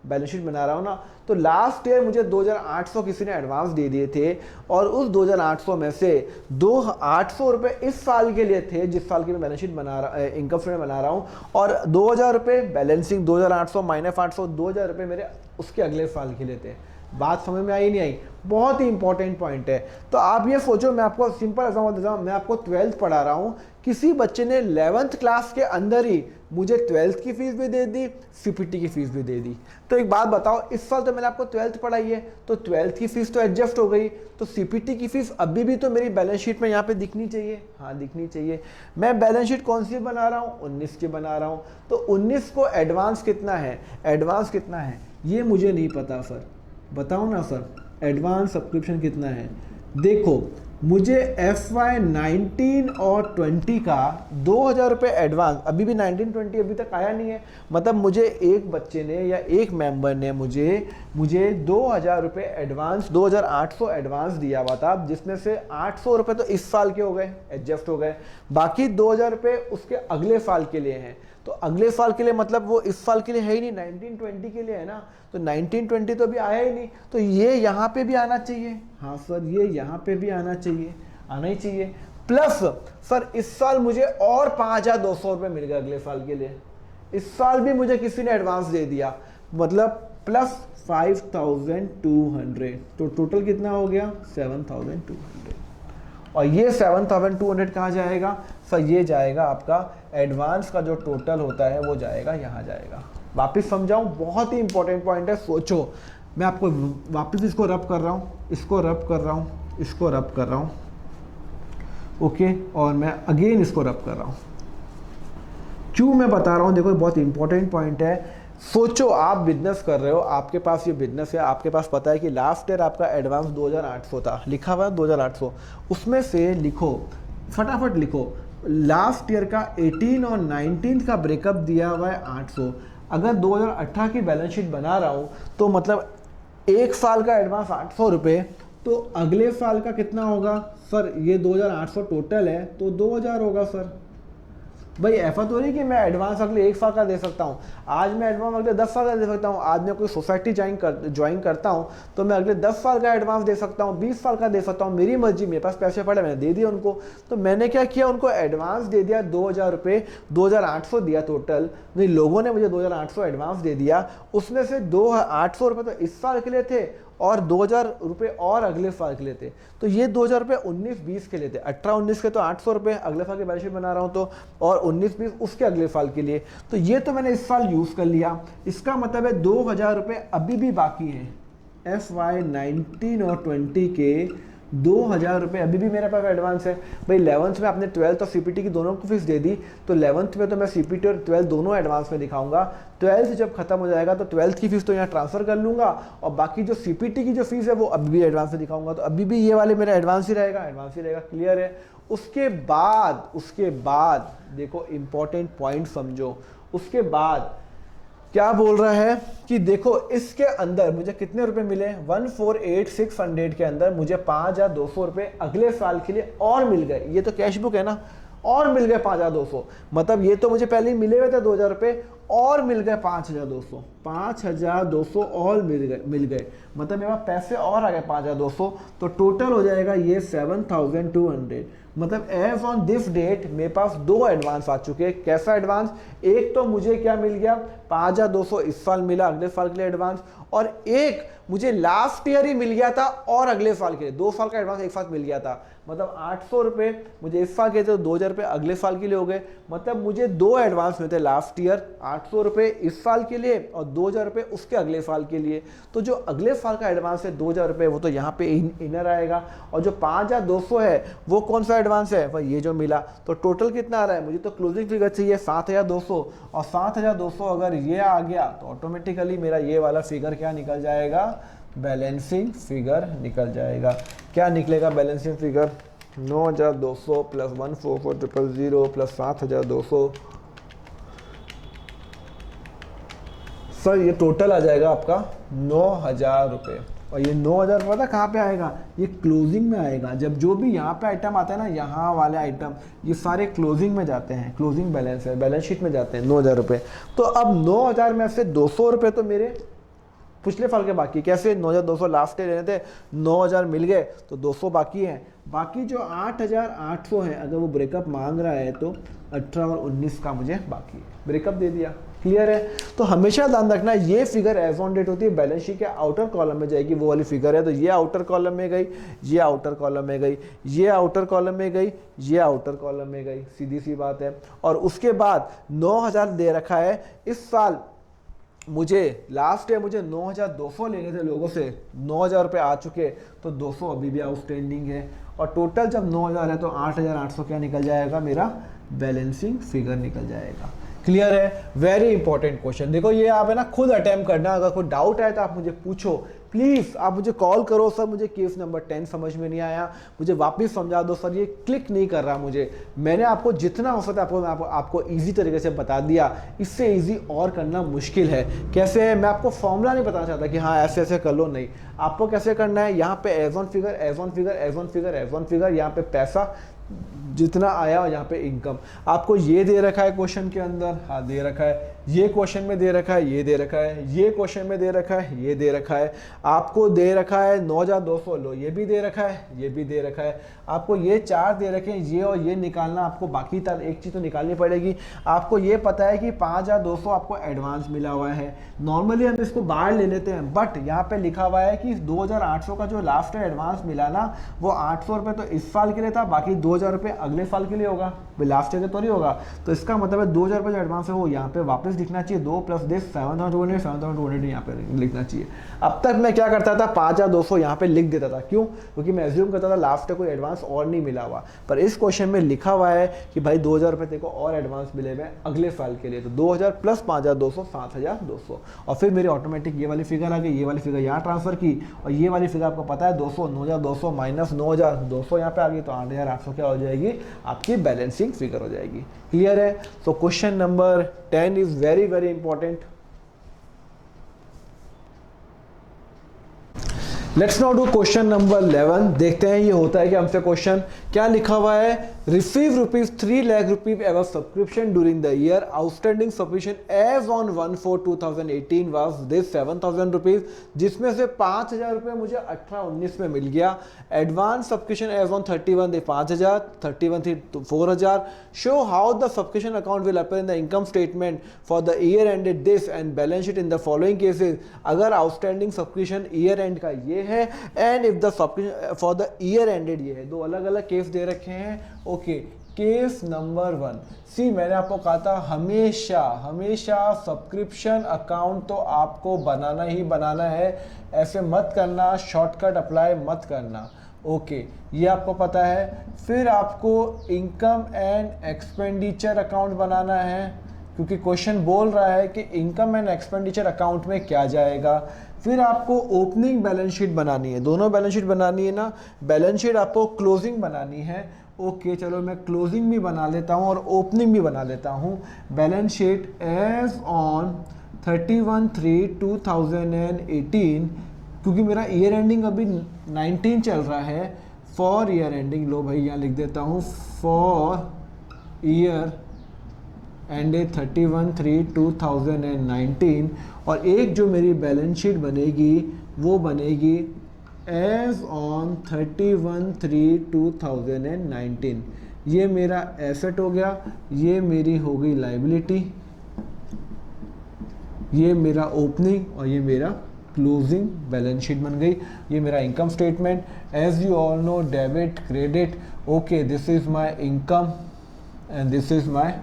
[SPEAKER 1] बैलेंस शीट बना रहा हूँ ना, तो लास्ट ईयर मुझे 2800 किसी ने एडवांस दे दिए थे, और उस 2800 में से 800 रुपये इस साल के लिए थे, जिस साल की मैं बैलेंस शीट बना रहा, इनकम स्टेटमेंट बना रहा हूँ, और 2000 रुपये बैलेंसिंग, 2800 माइनस 800, 2000 रुपये मेरे उसके अगले साल के लिए थे। बात समझ में आई नहीं आई? बहुत ही इंपॉर्टेंट पॉइंट है। तो आप ये सोचो, मैं आपको सिंपल एग्जांपल देता हूँ। मैं आपको 12th पढ़ा रहा हूँ, किसी बच्चे ने 11th क्लास के अंदर ही मुझे 12th की फीस भी दे दी, सीपीटी की फीस भी दे दी। तो एक बात बताओ, इस साल तो मैंने आपको 12th पढ़ाई है, तो 12th की फीस तो एडजस्ट हो गई, तो सीपीटी की फीस अभी भी तो मेरी बैलेंस शीट में यहाँ पे दिखनी चाहिए। हाँ दिखनी चाहिए। मैं बैलेंस शीट कौन सी बना रहा हूँ? 19 की बना रहा हूँ। तो 19 को एडवांस कितना है? एडवांस कितना है ये मुझे नहीं पता सर, बताओ ना सर, एडवांस सब्सक्रिप्शन कितना है? देखो मुझे FY 19 और 20 का 2000 रुपये एडवांस, अभी भी 19-20 अभी तक आया नहीं है। मतलब मुझे एक बच्चे ने या एक मेंबर ने मुझे 2000 रुपये एडवांस, 2800 एडवांस दिया हुआ था, जिसमें से 800 रुपये तो इस साल के हो गए, एडजस्ट हो गए। बाकी 2000 रुपये उसके अगले साल के लिए हैं। तो अगले साल के लिए मतलब वो इस साल के लिए है ही नहीं, 19-20 के लिए है ना। तो 19-20 तो अभी आया ही नहीं, तो ये यहाँ पे भी आना चाहिए। हाँ सर, ये यहाँ पे भी आना चाहिए, आना ही चाहिए। प्लस सर इस साल मुझे और 5200 रुपये मिल गए अगले साल के लिए। इस साल भी मुझे किसी ने एडवांस दे दिया, मतलब प्लस 5200, तो टोटल कितना हो गया 7200। और ये 7200 कहाँ जाएगा सर? ये जाएगा आपका एडवांस का जो टोटल होता है वो जाएगा यहाँ जाएगा। वापस समझाऊं, बहुत ही इंपॉर्टेंट पॉइंट है, सोचो। मैं आपको वापस इसको रब कर रहा हूँ, इसको रब कर रहा हूँ, इसको रब कर रहा हूँ, ओके, और मैं अगेन इसको रब कर रहा हूँ। क्यों मैं बता रहा हूँ? देखो बहुत इंपॉर्टेंट पॉइंट है। सोचो आप बिजनेस कर रहे हो, आपके पास ये बिजनेस है, आपके पास पता है कि लास्ट ईयर आपका एडवांस 2800 था, लिखा हुआ है 2800, उसमें से लिखो, फटाफट लिखो, लास्ट ईयर का 18 और 19 का ब्रेकअप दिया हुआ है 800। अगर 2018 की बैलेंस शीट बना रहा हूँ तो मतलब एक साल का एडवांस 800 रुपये, तो अगले साल का कितना होगा सर? ये 2800 टोटल है तो 2000 होगा सर। भाई ऐसा तो नहीं कि मैं एडवांस अगले एक साल का दे सकता हूँ, आज मैं एडवांस अगले 10 साल का दे सकता हूँ। आज मैं कोई सोसाइटी ज्वाइन करता हूँ तो मैं अगले 10 साल का एडवांस दे सकता हूँ, 20 साल का दे सकता हूँ, मेरी मर्जी। मेरे पास पैसे पड़े, मैंने दे दिए उनको। तो मैंने क्या किया, उनको एडवांस दे दिया 2000 रुपये, 2800 दिया टोटल। नहीं, लोगों ने मुझे 2800 एडवांस दे दिया, उसमें से 2800 रुपये तो इस साल के लिए थे और 2000 रुपये और अगले साल के लिए थे। तो ये 2000 रुपये 19-20 के लिए थे। 18-19 के तो 800 रुपये अगले साल की बैलेंस शीट बना रहा हूँ तो, और 19-20 उसके अगले साल के लिए। तो ये तो मैंने इस साल यूज़ कर लिया। इसका मतलब है 2000 रुपये अभी भी बाकी है। FY 19 और 20 के 2000 रुपये अभी भी मेरे पास एडवांस है। भाई 11th में आपने 12th और CPT की दोनों को फीस दे दी, तो 11th में तो मैं CPT और 12th दोनों एडवांस में दिखाऊंगा। 12th जब खत्म हो जाएगा तो 12th की फीस तो यहाँ ट्रांसफर कर लूंगा, और बाकी जो CPT की जो फीस है वो अभी भी एडवांस में दिखाऊंगा। तो अभी भी ये वाले मेरा एडवांस ही रहेगा, एडवांस ही रहेगा। क्लियर है? उसके बाद देखो इंपॉर्टेंट पॉइंट समझो। उसके बाद क्या बोल रहा है कि देखो इसके अंदर मुझे कितने रुपए मिले, 148,600 के अंदर मुझे 5200 रुपये अगले साल के लिए और मिल गए। ये तो कैश बुक है ना, और मिल गए 5200। मतलब ये तो मुझे पहले ही मिले हुए थे 2000 रुपये, और मिल गए 5200 और मिल गए। मतलब मेरे पास पैसे और आ गए 5200। तो टोटल हो जाएगा ये 7200। मतलब एज ऑन दिस डेट मेरे पास 2 एडवांस आ चुके हैं। कैसा एडवांस? एक तो मुझे क्या मिल गया 5200 इस साल मिला अगले साल के लिए एडवांस, और एक मुझे लास्ट ईयर ही मिल गया था और अगले साल के लिए 2 साल का एडवांस एक साथ मिल गया था। मतलब 800 रुपये मुझे इस साल के थे, तो 2000 रुपये अगले साल के लिए हो गए। मतलब मुझे 2 एडवांस मिलते लास्ट ईयर, 800 रुपये इस साल के लिए और 2000 रुपये उसके अगले साल के लिए। तो जो अगले साल का एडवांस है 2000 रुपये वो तो यहाँ पे इनर आएगा, और जो 5200 है वो कौन सा एडवांस है? वह ये जो मिला। तो टोटल कितना आ रहा है? मुझे तो क्लोजिंग फिगर चाहिए 7200, और 7200 अगर ये आ गया तो ऑटोमेटिकली मेरा ये वाला फिगर क्या निकल जाएगा? बैलेंसिंग फिगर निकल जाएगा। क्या निकलेगा balancing figure? 9200 plus 144,000 plus 7200। Sir ये टोटल आ जाएगा आपका 9000 रुपये। और ये 9000 पता कहाँ पे आएगा? ये क्लोजिंग में आएगा। जब जो भी यहाँ पे आइटम आता है ना, यहाँ वाले आइटम, ये सारे क्लोजिंग में जाते हैं, क्लोजिंग बैलेंस है, बैलेंस शीट में जाते हैं 9000 रुपये। तो अब 9000 में से 200 रुपये तो मेरे पिछले साल के बाकी। कैसे? 9200 लास्ट लेने थे, 9000 मिल गए तो 200 बाकी हैं। बाकी जो 8800 है, अगर वो ब्रेकअप मांग रहा है तो 18 और 19 का मुझे बाकी है, ब्रेकअप दे दिया। क्लियर है? तो हमेशा ध्यान रखना ये फिगर एज ऑन डेट होती है, बैलेंस शीट के आउटर कॉलम में जाएगी, वो वाली फिगर है। तो ये आउटर कॉलम में गई, ये आउटर कॉलम में गई, ये आउटर कॉलम में गई, ये आउटर कॉलम में गई, सीधी सी बात है। और उसके बाद 9000 दे रखा है। इस साल मुझे लास्ट ईयर मुझे 9200 लेने थे लोगों से, 9000 रुपये आ चुके, तो 200 अभी भी आउटस्टैंडिंग है। और टोटल जब 9000 है तो 8800 क्या निकल जाएगा? मेरा बैलेंसिंग फिगर निकल जाएगा। क्लियर है? Very important question. देखो ये आप है ना खुद अटेम्प्ट करना। अगर कोई डाउट आए तो आप मुझे पूछो, प्लीज आप मुझे कॉल करो। सर मुझे केस नंबर 10 समझ में नहीं आया, मुझे वापस समझा दो सर, ये क्लिक नहीं कर रहा मुझे। मैंने आपको जितना हो सकता है आपको ईजी तरीके से बता दिया, इससे ईजी और करना मुश्किल है। कैसे है? मैं आपको फॉर्मूला नहीं बताना चाहता कि हाँ ऐसे ऐसे कर लो, नहीं। आपको कैसे करना है? यहाँ पे as on figure, as on figure, as on figure, as on figure, यहाँ पे पैसा जितना आया यहाँ पे इनकम। आपको ये दे रखा है क्वेश्चन के अंदर, हाँ दे रखा है, ये क्वेश्चन में दे रखा है, ये दे रखा है, ये क्वेश्चन में दे रखा है, ये दे रखा है, आपको दे रखा है 9200, लो ये भी दे रखा है, ये भी दे रखा है, आपको ये 4 दे रखे हैं, ये और ये निकालना आपको बाकी था, एक चीज़ तो निकालनी पड़ेगी। आपको ये पता है कि 5200 आपको एडवांस मिला हुआ है, नॉर्मली हम इसको बाहर ले लेते हैं, बट यहाँ पे लिखा हुआ है कि 2800 का जो लास्ट एडवांस मिला ना, वो 800 रुपये तो इस साल के लिए था, बाकी 2000 रुपये अगले साल के लिए होगा, लास्ट ईयर के तो नहीं होगा। तो इसका मतलब है 2000 रुपये जो एडवांस है वो यहाँ पे वापस लिखना चाहिए, 2 + दिस 7200 यहाँ पे लिखना चाहिए। अब तक मैं क्या करता था, 5200 यहाँ पे लिख देता था, क्यों? क्योंकि मैं एज्यूम करता था लास्ट कोई एडवांस और नहीं मिला हुआ, पर इस क्वेश्चन में लिखा हुआ है कि भाई 2000 रुपये तेरे को और एडवांस मिले हुए अगले साल के लिए, तो 2000 + 5200 7200, और फिर मेरी ऑटोमेटिक ये वाली फिगर आ गई, ये वाली फिगर यहाँ ट्रांसफर की, और ये वाली फिगर आपको पता है 200, 9200 - 9200 यहाँ पे आ गई, तो 8800 क्या हो जाएगी, आपकी बैलेंसिंग फिगर हो जाएगी। क्लियर है? So question number 10 is very very important. Let's now do question number 11। देखते हैं ये होता है कि हमसे क्वेश्चन क्या लिखा हुआ है, रिसीव ₹3 lakh एवं subscription during the year, outstanding subscription as on 1/4/2018 was this 7000 rupees, जिसमें से 5000 रुपये मुझे 18-19 में मिल गया। एडवांस सब्सक्रिप्शन एज ऑन 31 थी 5000, 31 थी 4000। Show how the subscription account will appear in the income statement for the year ended this and balance sheet in the following cases. अगर outstanding subscription year and का ये है and if the subscription for the year ended ये है, दो अलग अलग case दे रखे हैं। ओके, केस नंबर 1 सी, मैंने आपको कहा था हमेशा सब्सक्रिप्शन अकाउंट तो आपको बनाना ही बनाना है, ऐसे मत करना, शॉर्टकट अप्लाई मत करना। ओके, ये आपको पता है। फिर आपको इनकम एंड एक्सपेंडिचर अकाउंट बनाना है, क्योंकि क्वेश्चन बोल रहा है कि इनकम एंड एक्सपेंडिचर अकाउंट में क्या जाएगा। फिर आपको ओपनिंग बैलेंस शीट बनानी है, दोनों बैलेंस शीट बनानी है ना, बैलेंस शीट आपको क्लोजिंग बनानी है। ओके, चलो मैं क्लोजिंग भी बना लेता हूँ और ओपनिंग भी बना लेता हूँ। बैलेंस शीट एज ऑन 31/3/2018, क्योंकि मेरा ईयर एंडिंग अभी 19 चल रहा है, फॉर ईयर एंडिंग, लो भाई यहाँ लिख देता हूँ, फॉर ईयर एंडेड 31/3/2019, और एक जो मेरी बैलेंस शीट बनेगी वो बनेगी एज ऑन 31/3/2019। ये मेरा एसेट हो गया, ये मेरी हो गई लाइबिलिटी, ये मेरा ओपनिंग और ये मेरा क्लोजिंग बैलेंस शीट बन गई। ये मेरा income statement, as you all know, debit credit. Okay, this is my income and this is my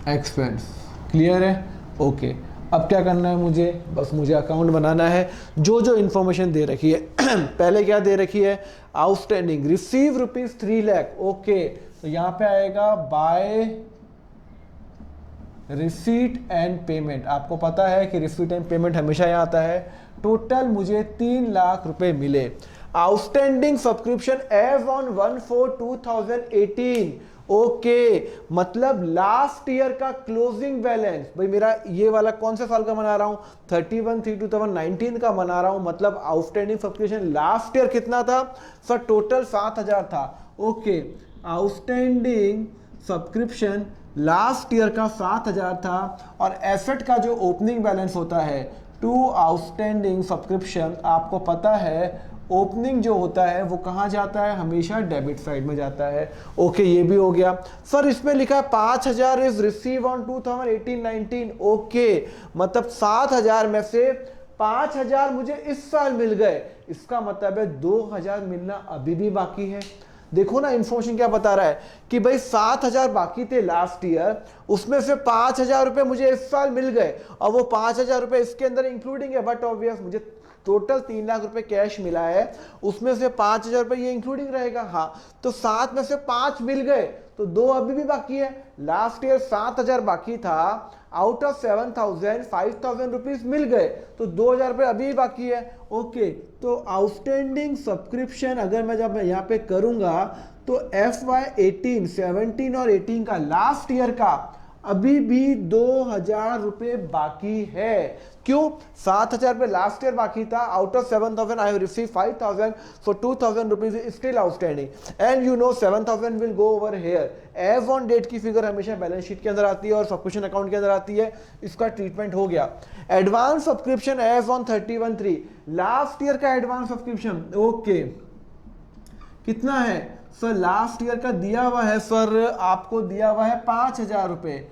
[SPEAKER 1] expense. Clear है? ओके, अब क्या करना है मुझे, बस मुझे अकाउंट बनाना है। जो जो इन्फॉर्मेशन दे रखी है पहले क्या दे रखी है, आउटस्टैंडिंग रिसीव ₹3 lakh। ओके, तो यहाँ पे आएगा बाय रिसीट एंड पेमेंट। आपको पता है कि रिसीट एंड पेमेंट हमेशा यहाँ आता है। टोटल मुझे 3 लाख रुपए मिले। Outstanding subscription as on 1/4/2018। Okay, मतलब लास्ट ईयर का क्लोजिंग बैलेंस, भाई मेरा ये वाला कौन से साल का मना रहा हूं, 31/3/2019 का मना रहा हूं, मतलब आउटस्टैंडिंग सब्सक्रिप्शन लास्ट ईयर कितना था सर, टोटल 7000 था। Okay, outstanding subscription last year का 7000 था, और एसेट का जो ओपनिंग बैलेंस होता है टू आउटस्टैंडिंग सब्सक्रिप्शन, आपको पता है ओपनिंग जो होता है वो कहाँ जाता है, हमेशा डेबिट साइड में जाता है। ओके, ये भी हो गया। सर इसमें लिखा है 5000 इज रिसीव ऑन 2018-19। ओके, मतलब 7000 में से 5000 मुझे इस साल मिल गए, इसका मतलब है 2000 मिलना अभी भी बाकी है। देखो ना इन्फॉर्मेशन क्या बता रहा है कि भाई 7000 बाकी थे लास्ट ईयर, उसमें से 5000 रुपए मुझे इस साल मिल गए, और वो 5000 रुपए इसके अंदर इंक्लूडिंग है, बट ऑब्वियस मुझे टोटल 3 लाख रुपए कैश मिला है, उसमें से 5000 रुपए ये इंक्लूडिंग रहेगा। हाँ, तो 7 में से 5 मिल गए, तो 2 अभी भी बाकी है। लास्ट ईयर 7000 बाकी था, आउट ऑफ 7000 5000 रुपीज मिल गए, तो 2000 रुपए अभी भी बाकी है। ओके, तो आउटस्टैंडिंग सब्सक्रिप्शन अगर मैं जब यहाँ पे करूंगा तो FY 18, 17 और 18 का लास्ट ईयर का अभी भी 2,000 रुपए बाकी है। क्यों? 7,000 रुपए लास्ट ईयर बाकी था। Out of 7,000 I have receive 5,000, so 2,000 rupees is still outstanding and you know 7,000 will go over here. As on date की फिगर हमेशा बैलेंस शीट के अंदर आती है और सब्सक्रिप्शन अकाउंट के अंदर आती है, इसका ट्रीटमेंट हो गया। Advance subscription as on 31/3, last year का एडवांस सब्सक्रिप्शन ओके कितना है सर? लास्ट ईयर का दिया हुआ है सर, आपको दिया हुआ है 5,000 रुपए।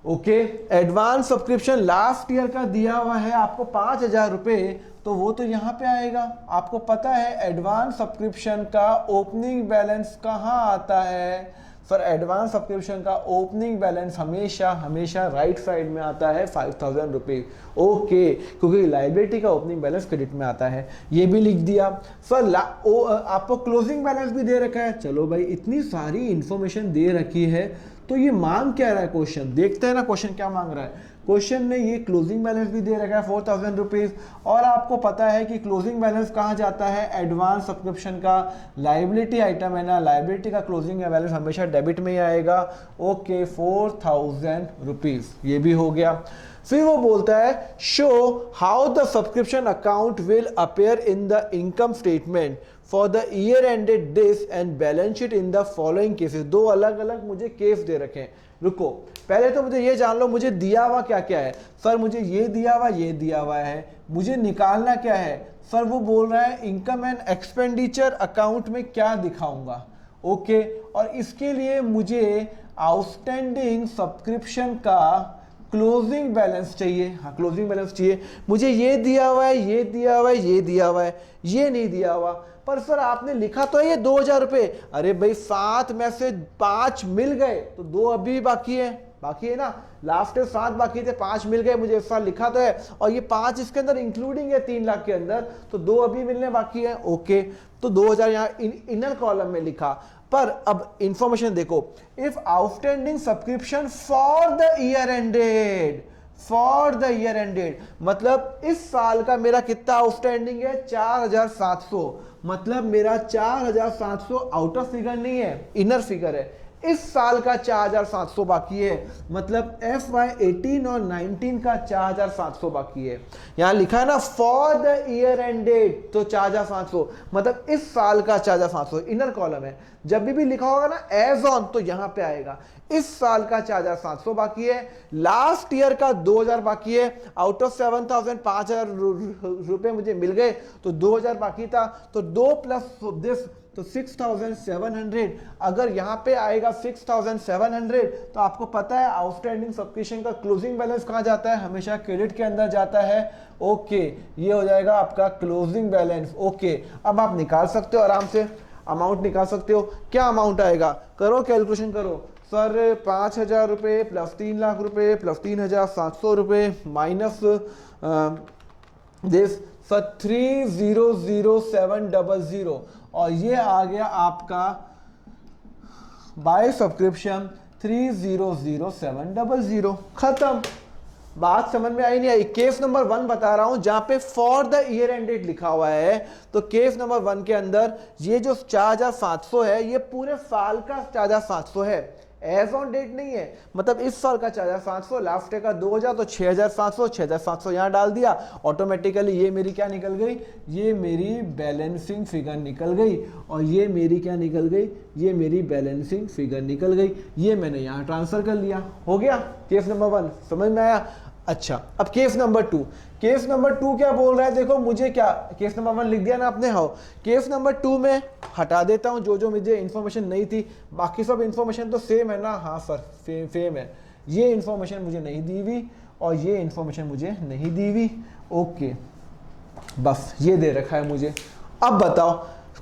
[SPEAKER 1] Okay, advance subscription last year का दिया हुआ है आपको 5,000 रुपए, तो वो तो यहाँ पे आएगा। आपको पता है एडवांस सब्सक्रिप्शन का ओपनिंग बैलेंस कहाँ आता है सर? एडवांस सब्सक्रिप्शन का ओपनिंग बैलेंस हमेशा हमेशा राइट साइड में आता है 5,000 रुपीज। ओके, क्योंकि लाइबिलिटी का ओपनिंग बैलेंस क्रेडिट में आता है, ये भी लिख दिया सर। आपको क्लोजिंग बैलेंस भी दे रखा है। चलो भाई, इतनी सारी इंफॉर्मेशन दे रखी है, तो ये मांग क्या रहा है क्वेश्चन? देखते हैं ना क्वेश्चन क्या मांग रहा है। क्वेश्चन ने ये क्लोजिंग बैलेंस भी दे रखा है 4,000 रुपीज, और आपको पता है कि क्लोजिंग बैलेंस कहाँ जाता है? एडवांस सब्सक्रिप्शन का लाइबिलिटी आइटम है ना, लाइबिलिटी का क्लोजिंग बैलेंस हमेशा डेबिट में ही आएगा। ओके, 4,000 रुपीज, ये भी हो गया। फिर वो बोलता है show how the subscription account will appear in the income statement for the year ended this and balance sheet in the following cases. दो अलग अलग मुझे केस दे रखे हैं। रुको, पहले तो मुझे ये जान लो मुझे दिया हुआ क्या क्या है। सर मुझे ये दिया हुआ, ये दिया हुआ है, मुझे निकालना क्या है? सर वो बोल रहा है इनकम एंड एक्सपेंडिचर अकाउंट में क्या दिखाऊंगा। ओके, और इसके लिए मुझे आउटस्टैंडिंग सब्सक्रिप्शन का क्लोजिंग बैलेंस चाहिए। हाँ, क्लोजिंग बैलेंस चाहिए। मुझे ये दिया हुआ है, ये दिया हुआ है, ये दिया हुआ है, ये नहीं दिया हुआ। पर सर आपने लिखा तो है ये 2,000 रुपए। अरे भाई, 7 में से 5 मिल गए तो 2 अभी बाकी है, बाकी है ना। लास्ट ईयर 7 बाकी थे, 5 मिल गए, मुझे इस साल लिखा तो है, और ये 5 इसके अंदर इंक्लूडिंग है 3 लाख के अंदर, तो 2 अभी मिलने बाकी है। ओके, तो 2,000 यहाँ इनर कॉलम में लिखा। पर अब इंफॉर्मेशन देखो, if outstanding subscription for the year ended, for the year ended मतलब इस साल का मेरा कितना आउटस्टैंडिंग है? 4,700। मतलब मेरा 4,700 आउट ऑफ फिगर नहीं है, इनर फिगर है। इस साल का 4,700 बाकी है, मतलब FY18 और 19 का 4,700 बाकी है। यहां लिखा है ना फॉर द ईयर एंडेड, तो 4,700 मतलब इस साल का 4,700 इनर कॉलम है। जब भी लिखा होगा ना एज ऑन, तो यहां पे आएगा। इस साल का 4,700 बाकी है, लास्ट ईयर का 2,000 बाकी है। आउट ऑफ 7,000 5,000 रुपए मुझे मिल गए, तो 2,000 बाकी था, तो 2 प्लस दिस तो 6,700। अगर यहां पे आएगा 6,700, तो आपको पता है आउटस्टैंडिंग सब्सक्रिप्शन का क्लोजिंग बैलेंस कहां जाता है? हमेशा क्रेडिट के अंदर जाता है। ओके, ये हो जाएगा आपका क्लोजिंग बैलेंस। ओके, अब आप निकाल सकते हो आराम से, अमाउंट निकाल सकते हो। क्या अमाउंट आएगा? करो कैलकुलेशन करो। सर 5,000 रुपये प्लस 3 लाख रुपए प्लस 3,700 रुपये माइनस दिस, सर 3,00700, और ये आ गया आपका बाय सब्सक्रिप्शन 3,00700। खत्म। बात समझ में आई नहीं आई? केस नंबर 1 बता रहा हूं जहां पे फॉर द ईयर एंडेड लिखा हुआ है, तो केस नंबर 1 के अंदर ये जो 4,700 है, ये पूरे साल का 4,700 है, एज ऑन डेट नहीं है। मतलब इस साल का 4,700, लास्ट ईयर का 2,000, तो 6,700, 6,700 यहां डाल दिया। ऑटोमेटिकली ये मेरी क्या निकल गई? ये मेरी बैलेंसिंग फिगर निकल गई। और ये मेरी क्या निकल गई? ये मेरी बैलेंसिंग फिगर निकल गई। ये मैंने यहां ट्रांसफर कर लिया। हो गया केस नंबर 1, समझ में आया? अच्छा, अब केस नंबर 2। केस नंबर 2 क्या बोल रहा है? देखो मुझे क्या, केस नंबर 1 लिख दिया ना आपने। हाँ, केस नंबर 2 में हटा देता हूं जो मुझे इन्फॉर्मेशन नहीं थी, बाकी सब इन्फॉर्मेशन तो सेम है ना। हाँ सर, सेम है। ये इन्फॉर्मेशन मुझे नहीं दी हुई और ये इन्फॉर्मेशन मुझे नहीं दी हुई। ओके, बस ये दे रखा है मुझे। अब बताओ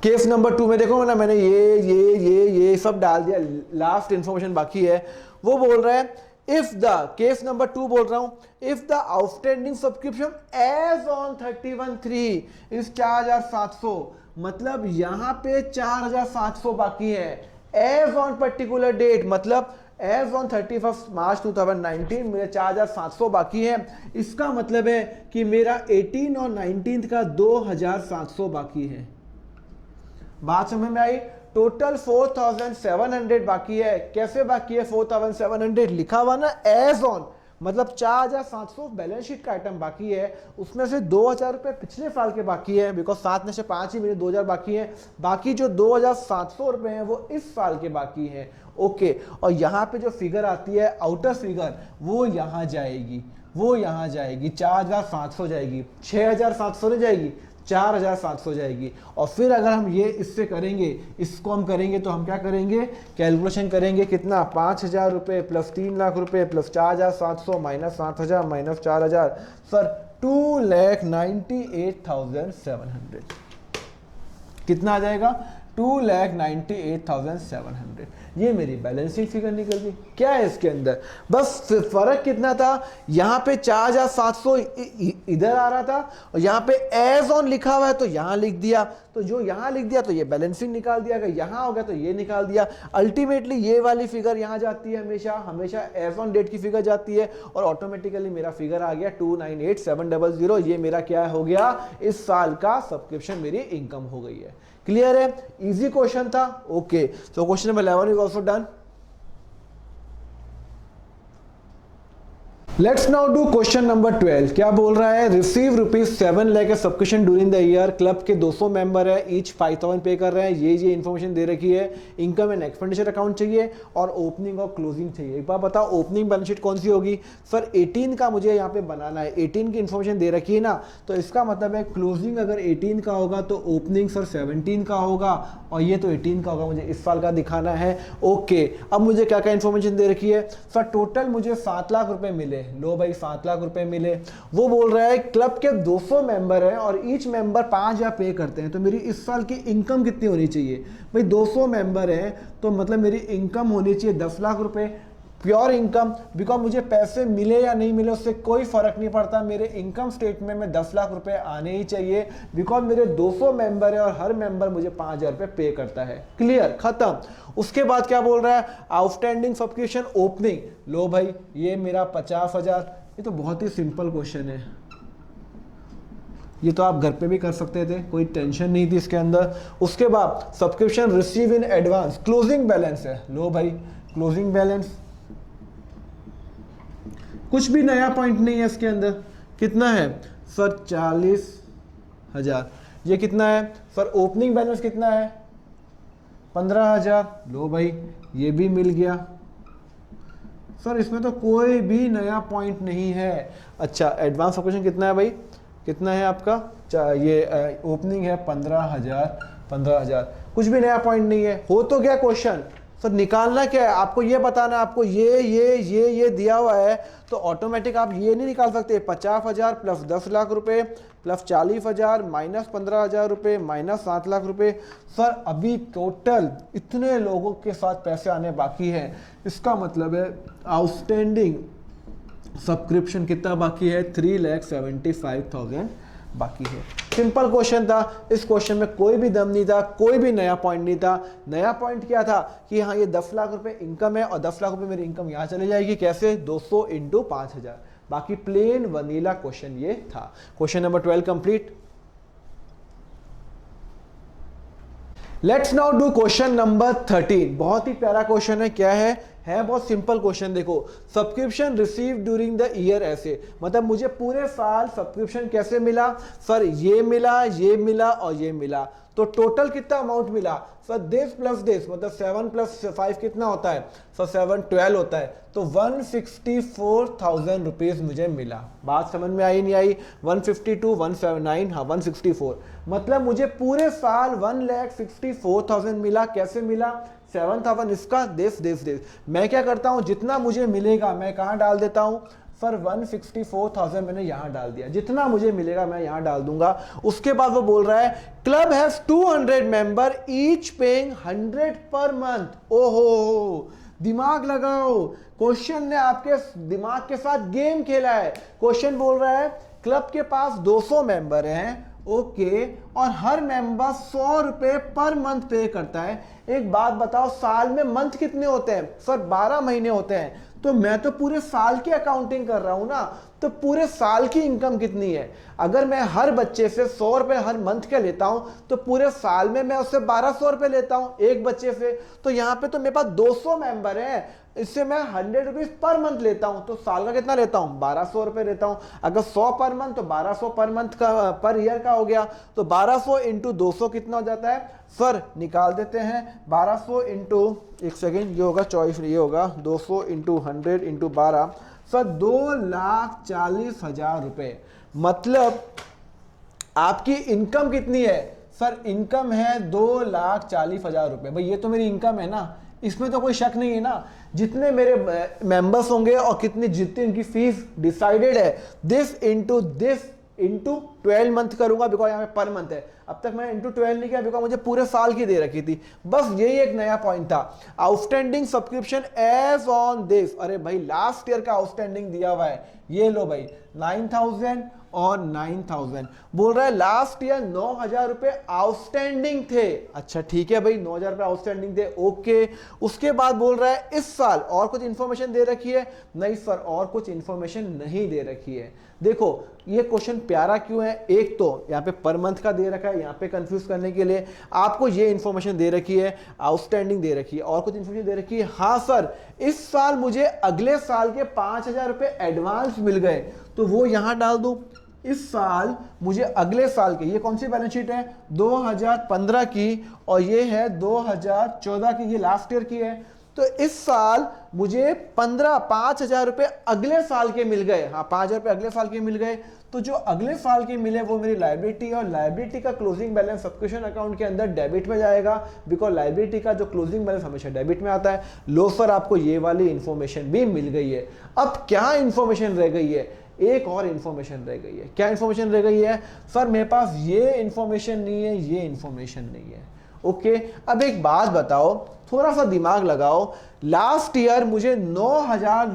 [SPEAKER 1] केस नंबर 2 में देखो ना, मैंने ये सब डाल दिया, लास्ट इन्फॉर्मेशन बाकी है। वो बोल रहा है इफ द, केस नंबर 2 बोल रहा हूं, if the outstanding subscription as on 31/3 is 4,700, मतलब यहां पे 4,700 बाकी है एज ऑन पर्टिकुलर डेट, मतलब एज ऑन 31 मार्च 2019 मेरे 4,700 बाकी है। इसका मतलब है कि मेरा 18 और 19 का 2,700 बाकी है। बात समझ में आई? टोटल 4700 बाकी है। कैसे बाकी है 4700? लिखा हुआ ना एज ऑन, मतलब 4700 बैलेंस शीट का आइटम बाकी है, उसमें से 2000 रुपए पिछले साल के बाकी है, बिकॉज 7 में से 5 ही मेरे 2000 बाकी है, बाकी जो 2700 रुपए हैं वो इस साल के बाकी हैं। ओके, और यहाँ पे जो फिगर आती है आउटर फिगर, वो यहाँ जाएगी, वो यहाँ जाएगी, 4700 जाएगी, 6700 नहीं जाएगी, 4700 जाएगी। और फिर अगर हम ये इससे करेंगे, इसको हम करेंगे तो हम क्या करेंगे, कैलकुलेशन करेंगे, कितना 5000 रुपये प्लस 3 लाख रुपए प्लस 4700 माइनस 7000 माइनस 4000, सर 2,98,700 कितना आ जाएगा, 2,98,700। ये मेरी बैलेंसिंग फिगर निकल गई। क्या है इसके अंदर, बस फर्क कितना था, यहाँ पे 4700 इधर आ रहा था और यहाँ पे एज ऑन लिखा हुआ है तो यहाँ लिख दिया, तो जो यहाँ लिख दिया तो ये बैलेंसिंग निकाल दिया, अगर यहाँ हो गया तो ये निकाल दिया। अल्टीमेटली ये वाली फिगर यहाँ जाती है, हमेशा हमेशा एज ऑन डेट की फिगर जाती है और ऑटोमेटिकली मेरा फिगर आ गया 2,98,700। ये मेरा क्या हो गया, इस साल का सब्सक्रिप्शन मेरी इनकम हो गई है। क्लियर है, इजी क्वेश्चन था। Okay, so question number 11 is also done. Let's now do question number 12। क्या बोल रहा है, receive ₹7 lakh subscription during the year. Club के 200 मेंबर है, ईच 5000 पे कर रहे हैं। ये इन्फॉर्मेशन दे रखी है। इनकम एंड एक्सपेंडिचर अकाउंट चाहिए और ओपनिंग और क्लोजिंग चाहिए। एक बार बताओ ओपनिंग बैलेंस शीट कौन सी होगी, सर 18 का मुझे यहाँ पे बनाना है। 18 की इन्फॉर्मेशन दे रखी है ना, तो इसका मतलब है क्लोजिंग अगर 18 का होगा तो ओपनिंग सर 17 का होगा और ये तो 18 का होगा, मुझे इस साल का दिखाना है। ओके, अब मुझे क्या क्या इन्फॉर्मेशन दे रखी है, सर टोटल मुझे 7 लाख रुपए मिले। लो भाई 7 लाख रुपए मिले। वो बोल रहा है क्लब के 200 मेंबर हैं और ईच मेंबर 5000 पे करते हैं, तो मेरी इस साल की इनकम कितनी होनी चाहिए भाई, 200 मेंबर हैं तो मतलब मेरी इनकम होनी चाहिए 10 लाख रुपए प्योर इनकम। बिकॉज मुझे पैसे मिले या नहीं मिले उससे कोई फर्क नहीं पड़ता, मेरे इनकम स्टेटमेंट में 10 लाख रुपए आने ही चाहिए, बिकॉज मेरे 200 मेंबर है और हर मेंबर मुझे 5000 रुपए पे करता है। क्लियर, खत्म। उसके बाद क्या बोल रहा है, आउटस्टैंडिंग सब्सक्रिप्शन ओपनिंग। लो भाई ये मेरा 50,000। ये तो बहुत ही सिंपल क्वेश्चन है, ये तो आप घर पे भी कर सकते थे, कोई टेंशन नहीं थी इसके अंदर। उसके बाद subscription receive in advance, closing balance है। लो भाई क्लोजिंग बैलेंस, कुछ भी नया पॉइंट नहीं है इसके अंदर। कितना है सर, 40,000। ये कितना है सर, ओपनिंग बैलेंस कितना है, 15,000। लो भाई ये भी मिल गया सर, इसमें तो कोई भी नया पॉइंट नहीं है। अच्छा, एडवांस सब्सक्रिप्शन कितना है भाई, कितना है आपका, ये ओपनिंग है 15,000, 15,000, कुछ भी नया पॉइंट नहीं है। हो तो गया क्वेश्चन, सर निकालना क्या है आपको, ये बताना है आपको, ये दिया हुआ है तो ऑटोमेटिक आप ये नहीं निकाल सकते 50,000 प्लस 10 लाख रुपए प्लस 40,000 माइनस 15,000 रुपए माइनस 7 लाख रुपए। सर अभी टोटल इतने लोगों के साथ पैसे आने बाकी हैं, इसका मतलब है आउटस्टैंडिंग सब्सक्रिप्शन कितना बाकी है, 3,75,000 बाकी है। सिंपल क्वेश्चन था, इस क्वेश्चन में कोई भी दम नहीं था, कोई भी नया पॉइंट नहीं था। नया पॉइंट क्या था कि हाँ ये 10 लाख रुपए इनकम है और 10 लाख रुपए मेरी इनकम यहाँ चली जाएगी, कैसे, 200 इंटू 5,000। बाकी प्लेन वनीला क्वेश्चन ये था। Question number 12 complete. Let's now do question number 13। बहुत ही प्यारा क्वेश्चन है। क्या है बहुत सिंपल क्वेश्चन। देखो, subscription receive during the year, ऐसे मतलब मुझे पूरे साल सब्सक्रिप्शन कैसे मिला, सर ये मिला, ये मिला और ये मिला, तो टोटल कितना अमाउंट मिला, सर दिस प्लस दिस, मतलब 7 प्लस 5 कितना होता है, सर 7 12 होता है, तो 164,000 रुपीज मुझे मिला। बात समझ में आई नहीं आई, 152 179, हाँ 164, मतलब मुझे पूरे साल 1,64,000 मिला। कैसे मिला, 7,000 इसका, दिस। मैं क्या करता हूं, जितना मुझे मिलेगा मैं कहां डाल देता हूं, सर 164,000 मैंने यहां डाल दिया, जितना मुझे मिलेगा मैं यहां डाल दूंगा। उसके बाद वो बोल रहा है club has 200 member each paying 100 per month. ओहो, दिमाग लगाओ, क्वेश्चन ने आपके दिमाग के साथ गेम खेला है। क्वेश्चन बोल रहा है क्लब के पास 200 मेंबर हैं, ओके, और हर मेंबर 100 रुपए पर मंथ पे करता है। एक बात बताओ, साल में मंथ कितने होते हैं, सर 12 महीने होते हैं, तो मैं तो पूरे साल की अकाउंटिंग कर रहा हूं ना, तो पूरे साल की इनकम कितनी है। अगर मैं हर बच्चे से 100 रुपए हर मंथ के लेता हूं तो पूरे साल में मैं उससे 1200 रुपए लेता हूं एक बच्चे से। तो यहां पे तो मेरे पास 200 मेंबर हैं, इससे मैं 100 रुपीज पर मंथ लेता हूं, तो साल का कितना लेता हूं, 1200 रुपए लेता हूं। अगर 100 पर मंथ तो 1200 पर मंथ का पर ईयर का हो गया। तो 1200 इंटू 200 कितना हो जाता है सर, निकाल देते हैं। 1200 इंटू, एक सेकेंड, ये होगा 24, ये होगा 200 इंटू 100 इंटू 12 सर 2,40,000 रुपए। मतलब आपकी इनकम कितनी है सर, इनकम है 2,40,000 रुपए। भाई ये तो मेरी इनकम है ना, इसमें तो कोई शक नहीं है ना। जितने मेरे मेंबर्स होंगे और जितनी इनकी फीस डिसाइडेड है, दिस इंटू 12 मंथ करूंगा, बिकॉज यहाँ पे पर मंथ है। अब तक मैंने इंटू 12 नहीं किया बिकॉज मुझे पूरे साल की दे रखी थी। बस यही एक नया पॉइंट था। Outstanding subscription as on this, अरे भाई लास्ट ईयर का आउटस्टैंडिंग दिया हुआ है, ये लो भाई 9,000 और 9,000 बोल रहा है लास्ट ईयर 9,000 रुपए आउटस्टैंडिंग थे। अच्छा ठीक है भाई, 9,000 रुपए आउटस्टैंडिंग थे, ओके। उसके बाद बोल रहा है इस साल और कुछ इंफॉर्मेशन दे रखी है, नहीं सर और कुछ इंफॉर्मेशन नहीं दे रखी है। देखो ये क्वेश्चन प्यारा क्यों है, एक तो यहाँ पे पर मंथ का दे रखा है, यहाँ पे कंफ्यूज करने के लिए आपको ये इंफॉर्मेशन दे रखी है, आउटस्टैंडिंग दे रखी है, और कुछ इंफॉर्मेशन दे रखी है। हाँ सर इस साल मुझे अगले साल के 5,000 रुपए एडवांस मिल गए, तो वो यहां डाल दूं। इस साल मुझे अगले साल के, ये कौन सी बैलेंस शीट है 2015 की, और ये है 2014 की, ये लास्ट ईयर की है। तो इस साल मुझे 5,000 रुपए अगले साल के मिल गए। हाँ 5,000 रुपए अगले साल के मिल गए। तो जो अगले साल के मिले वो मेरी लायबिलिटी, और लायबिलिटी का क्लोजिंग बैलेंस सब्सक्रिप्शन अकाउंट के अंदर डेबिट में जाएगा, बिकॉज लायबिलिटी का जो क्लोजिंग बैलेंस हमेशा डेबिट में आता है। लो सर आपको ये वाली इंफॉर्मेशन भी मिल गई है। अब क्या इंफॉर्मेशन रह गई है, एक और इंफॉर्मेशन रह गई है। क्या इंफॉर्मेशन रह गई है सर, मेरे पास ये इंफॉर्मेशन नहीं है, ये इंफॉर्मेशन नहीं है। ओके अब एक बात बताओ, थोड़ा सा दिमाग लगाओ। लास्ट ईयर मुझे 9,000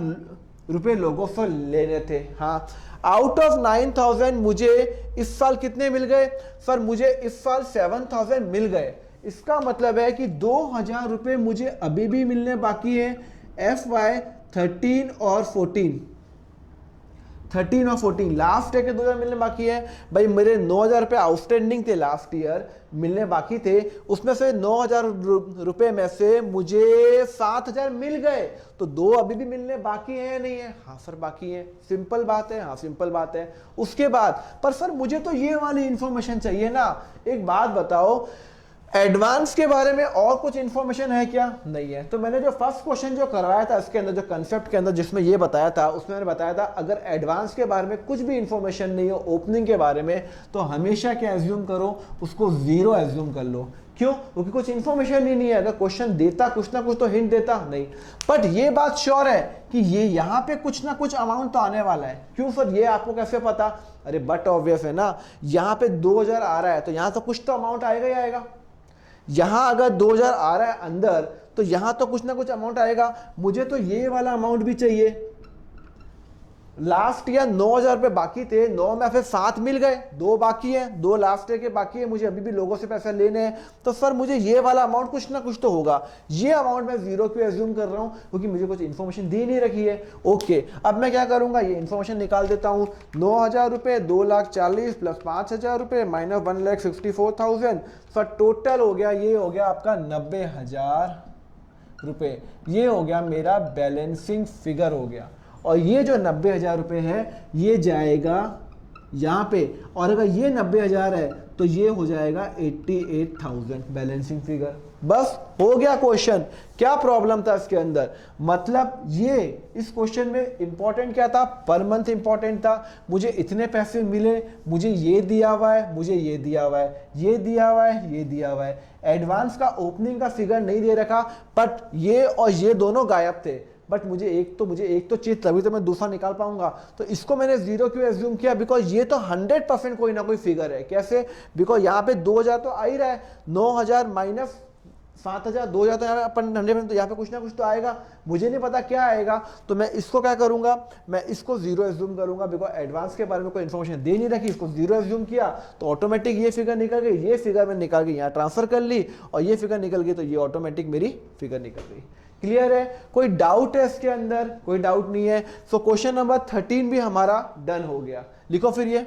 [SPEAKER 1] रुपए लोगों से लेने थे। हाँ आउट ऑफ 9,000 मुझे इस साल कितने मिल गए सर, मुझे इस साल 7,000 मिल गए। इसका मतलब है कि 2,000 रुपए मुझे अभी भी मिलने बाकी है। FY 13 और 14 लास्ट ईयर के 2,000 मिलने बाकी है। भाई मेरे 9,000 रुपए आउटस्टैंडिंग थे लास्ट ईयर, मिलने बाकी थे, उसमें से 9,000 रुपए में से मुझे 7,000 मिल गए, तो 2 अभी भी मिलने बाकी है या नहीं है? हाँ सर बाकी है। सिंपल बात है, हाँ सिंपल बात है। उसके बाद पर सर मुझे तो ये वाली इंफॉर्मेशन चाहिए ना। एक बात बताओ, एडवांस के बारे में और कुछ इंफॉर्मेशन है क्या? नहीं है। तो मैंने जो फर्स्ट क्वेश्चन जो करवाया था इसके अंदर, जो कंसेप्ट के अंदर जिसमें ये बताया था, उसमें मैंने बताया था अगर एडवांस के बारे में कुछ भी इंफॉर्मेशन नहीं हो ओपनिंग के बारे में, तो हमेशा क्या एज्यूम करो, उसको 0 एज्यूम कर लो। क्यों? क्योंकि कुछ इंफॉर्मेशन ही नहीं है। अगर क्वेश्चन देता कुछ ना कुछ तो हिंट देता नहीं। बट ये बात श्योर है कि ये यहाँ पे कुछ ना कुछ अमाउंट तो आने वाला है। क्यों सर, ये आपको कैसे पता? अरे बट ऑब्वियस है ना, यहाँ पे 2,000 आ रहा है तो यहाँ तो कुछ तो अमाउंट आएगा ही आएगा। यहां अगर 2,000 आ रहा है अंदर, तो यहां तो कुछ ना कुछ अमाउंट आएगा। मुझे तो ये वाला अमाउंट भी चाहिए। लास्ट ईयर 9,000 रुपए बाकी थे, 9 में से 7 मिल गए, 2 बाकी हैं, 2 लास्ट ईयर के बाकी है, मुझे अभी भी लोगों से पैसे लेने हैं। तो सर मुझे ये वाला अमाउंट कुछ ना कुछ तो होगा। ये अमाउंट मैं 0 क्यों एज्यूम कर रहा हूं? क्योंकि मुझे कुछ इन्फॉर्मेशन दी नहीं रखी है। ओके अब मैं क्या करूंगा, ये इन्फॉर्मेशन निकाल देता हूं। 9,000 रुपए 2,40,000 प्लस 5,000 रुपए माइनस 1,64,000, सर टोटल हो गया, ये हो गया आपका 90,000 रुपए। ये हो गया मेरा बैलेंसिंग फिगर हो गया। और ये जो 90,000 रुपए है ये जाएगा यहाँ पे, और अगर ये 90,000 है तो ये हो जाएगा 88,000 बैलेंसिंग फिगर। बस हो गया क्वेश्चन। क्या प्रॉब्लम था इसके अंदर? मतलब ये इस क्वेश्चन में इंपॉर्टेंट क्या था? पर मंथ इंपॉर्टेंट था। मुझे इतने पैसे मिले, मुझे ये दिया हुआ है, मुझे ये दिया हुआ है, ये दिया हुआ है, ये दिया हुआ है। एडवांस का ओपनिंग का फिगर नहीं दे रखा, बट ये और ये दोनों गायब थे। बट मुझे एक तो चीज, तभी तो मैं दूसरा निकाल पाऊंगा। तो इसको मैंने 0 क्यों एज्यूम किया? बिकॉज ये तो 100% कोई ना कोई फिगर है। कैसे? बिकॉज यहाँ पे 2,000 तो आ ही रहा है, 9,000 माइनस 7,000, 2,000 तो यहाँ पे 100%, तो यहाँ पे कुछ ना कुछ तो आएगा। मुझे नहीं पता क्या आएगा, तो मैं इसको क्या करूंगा, मैं इसको 0 एज्यूम करूंगा। बिकॉज एडवांस के बारे में कोई इन्फॉर्मेशन दे नहीं रखी, इसको 0 एज्यूम किया तो ऑटोमेटिक ये फिगर निकल गई। ये फिगर मैं निकाल के यहाँ ट्रांसफर कर ली, और ये फिगर निकल गई तो ये ऑटोमेटिक मेरी फिगर निकल गई। क्लियर है? कोई डाउट है इसके अंदर? कोई डाउट नहीं है। सो क्वेश्चन नंबर 13 भी हमारा डन हो गया। लिखो फिर ये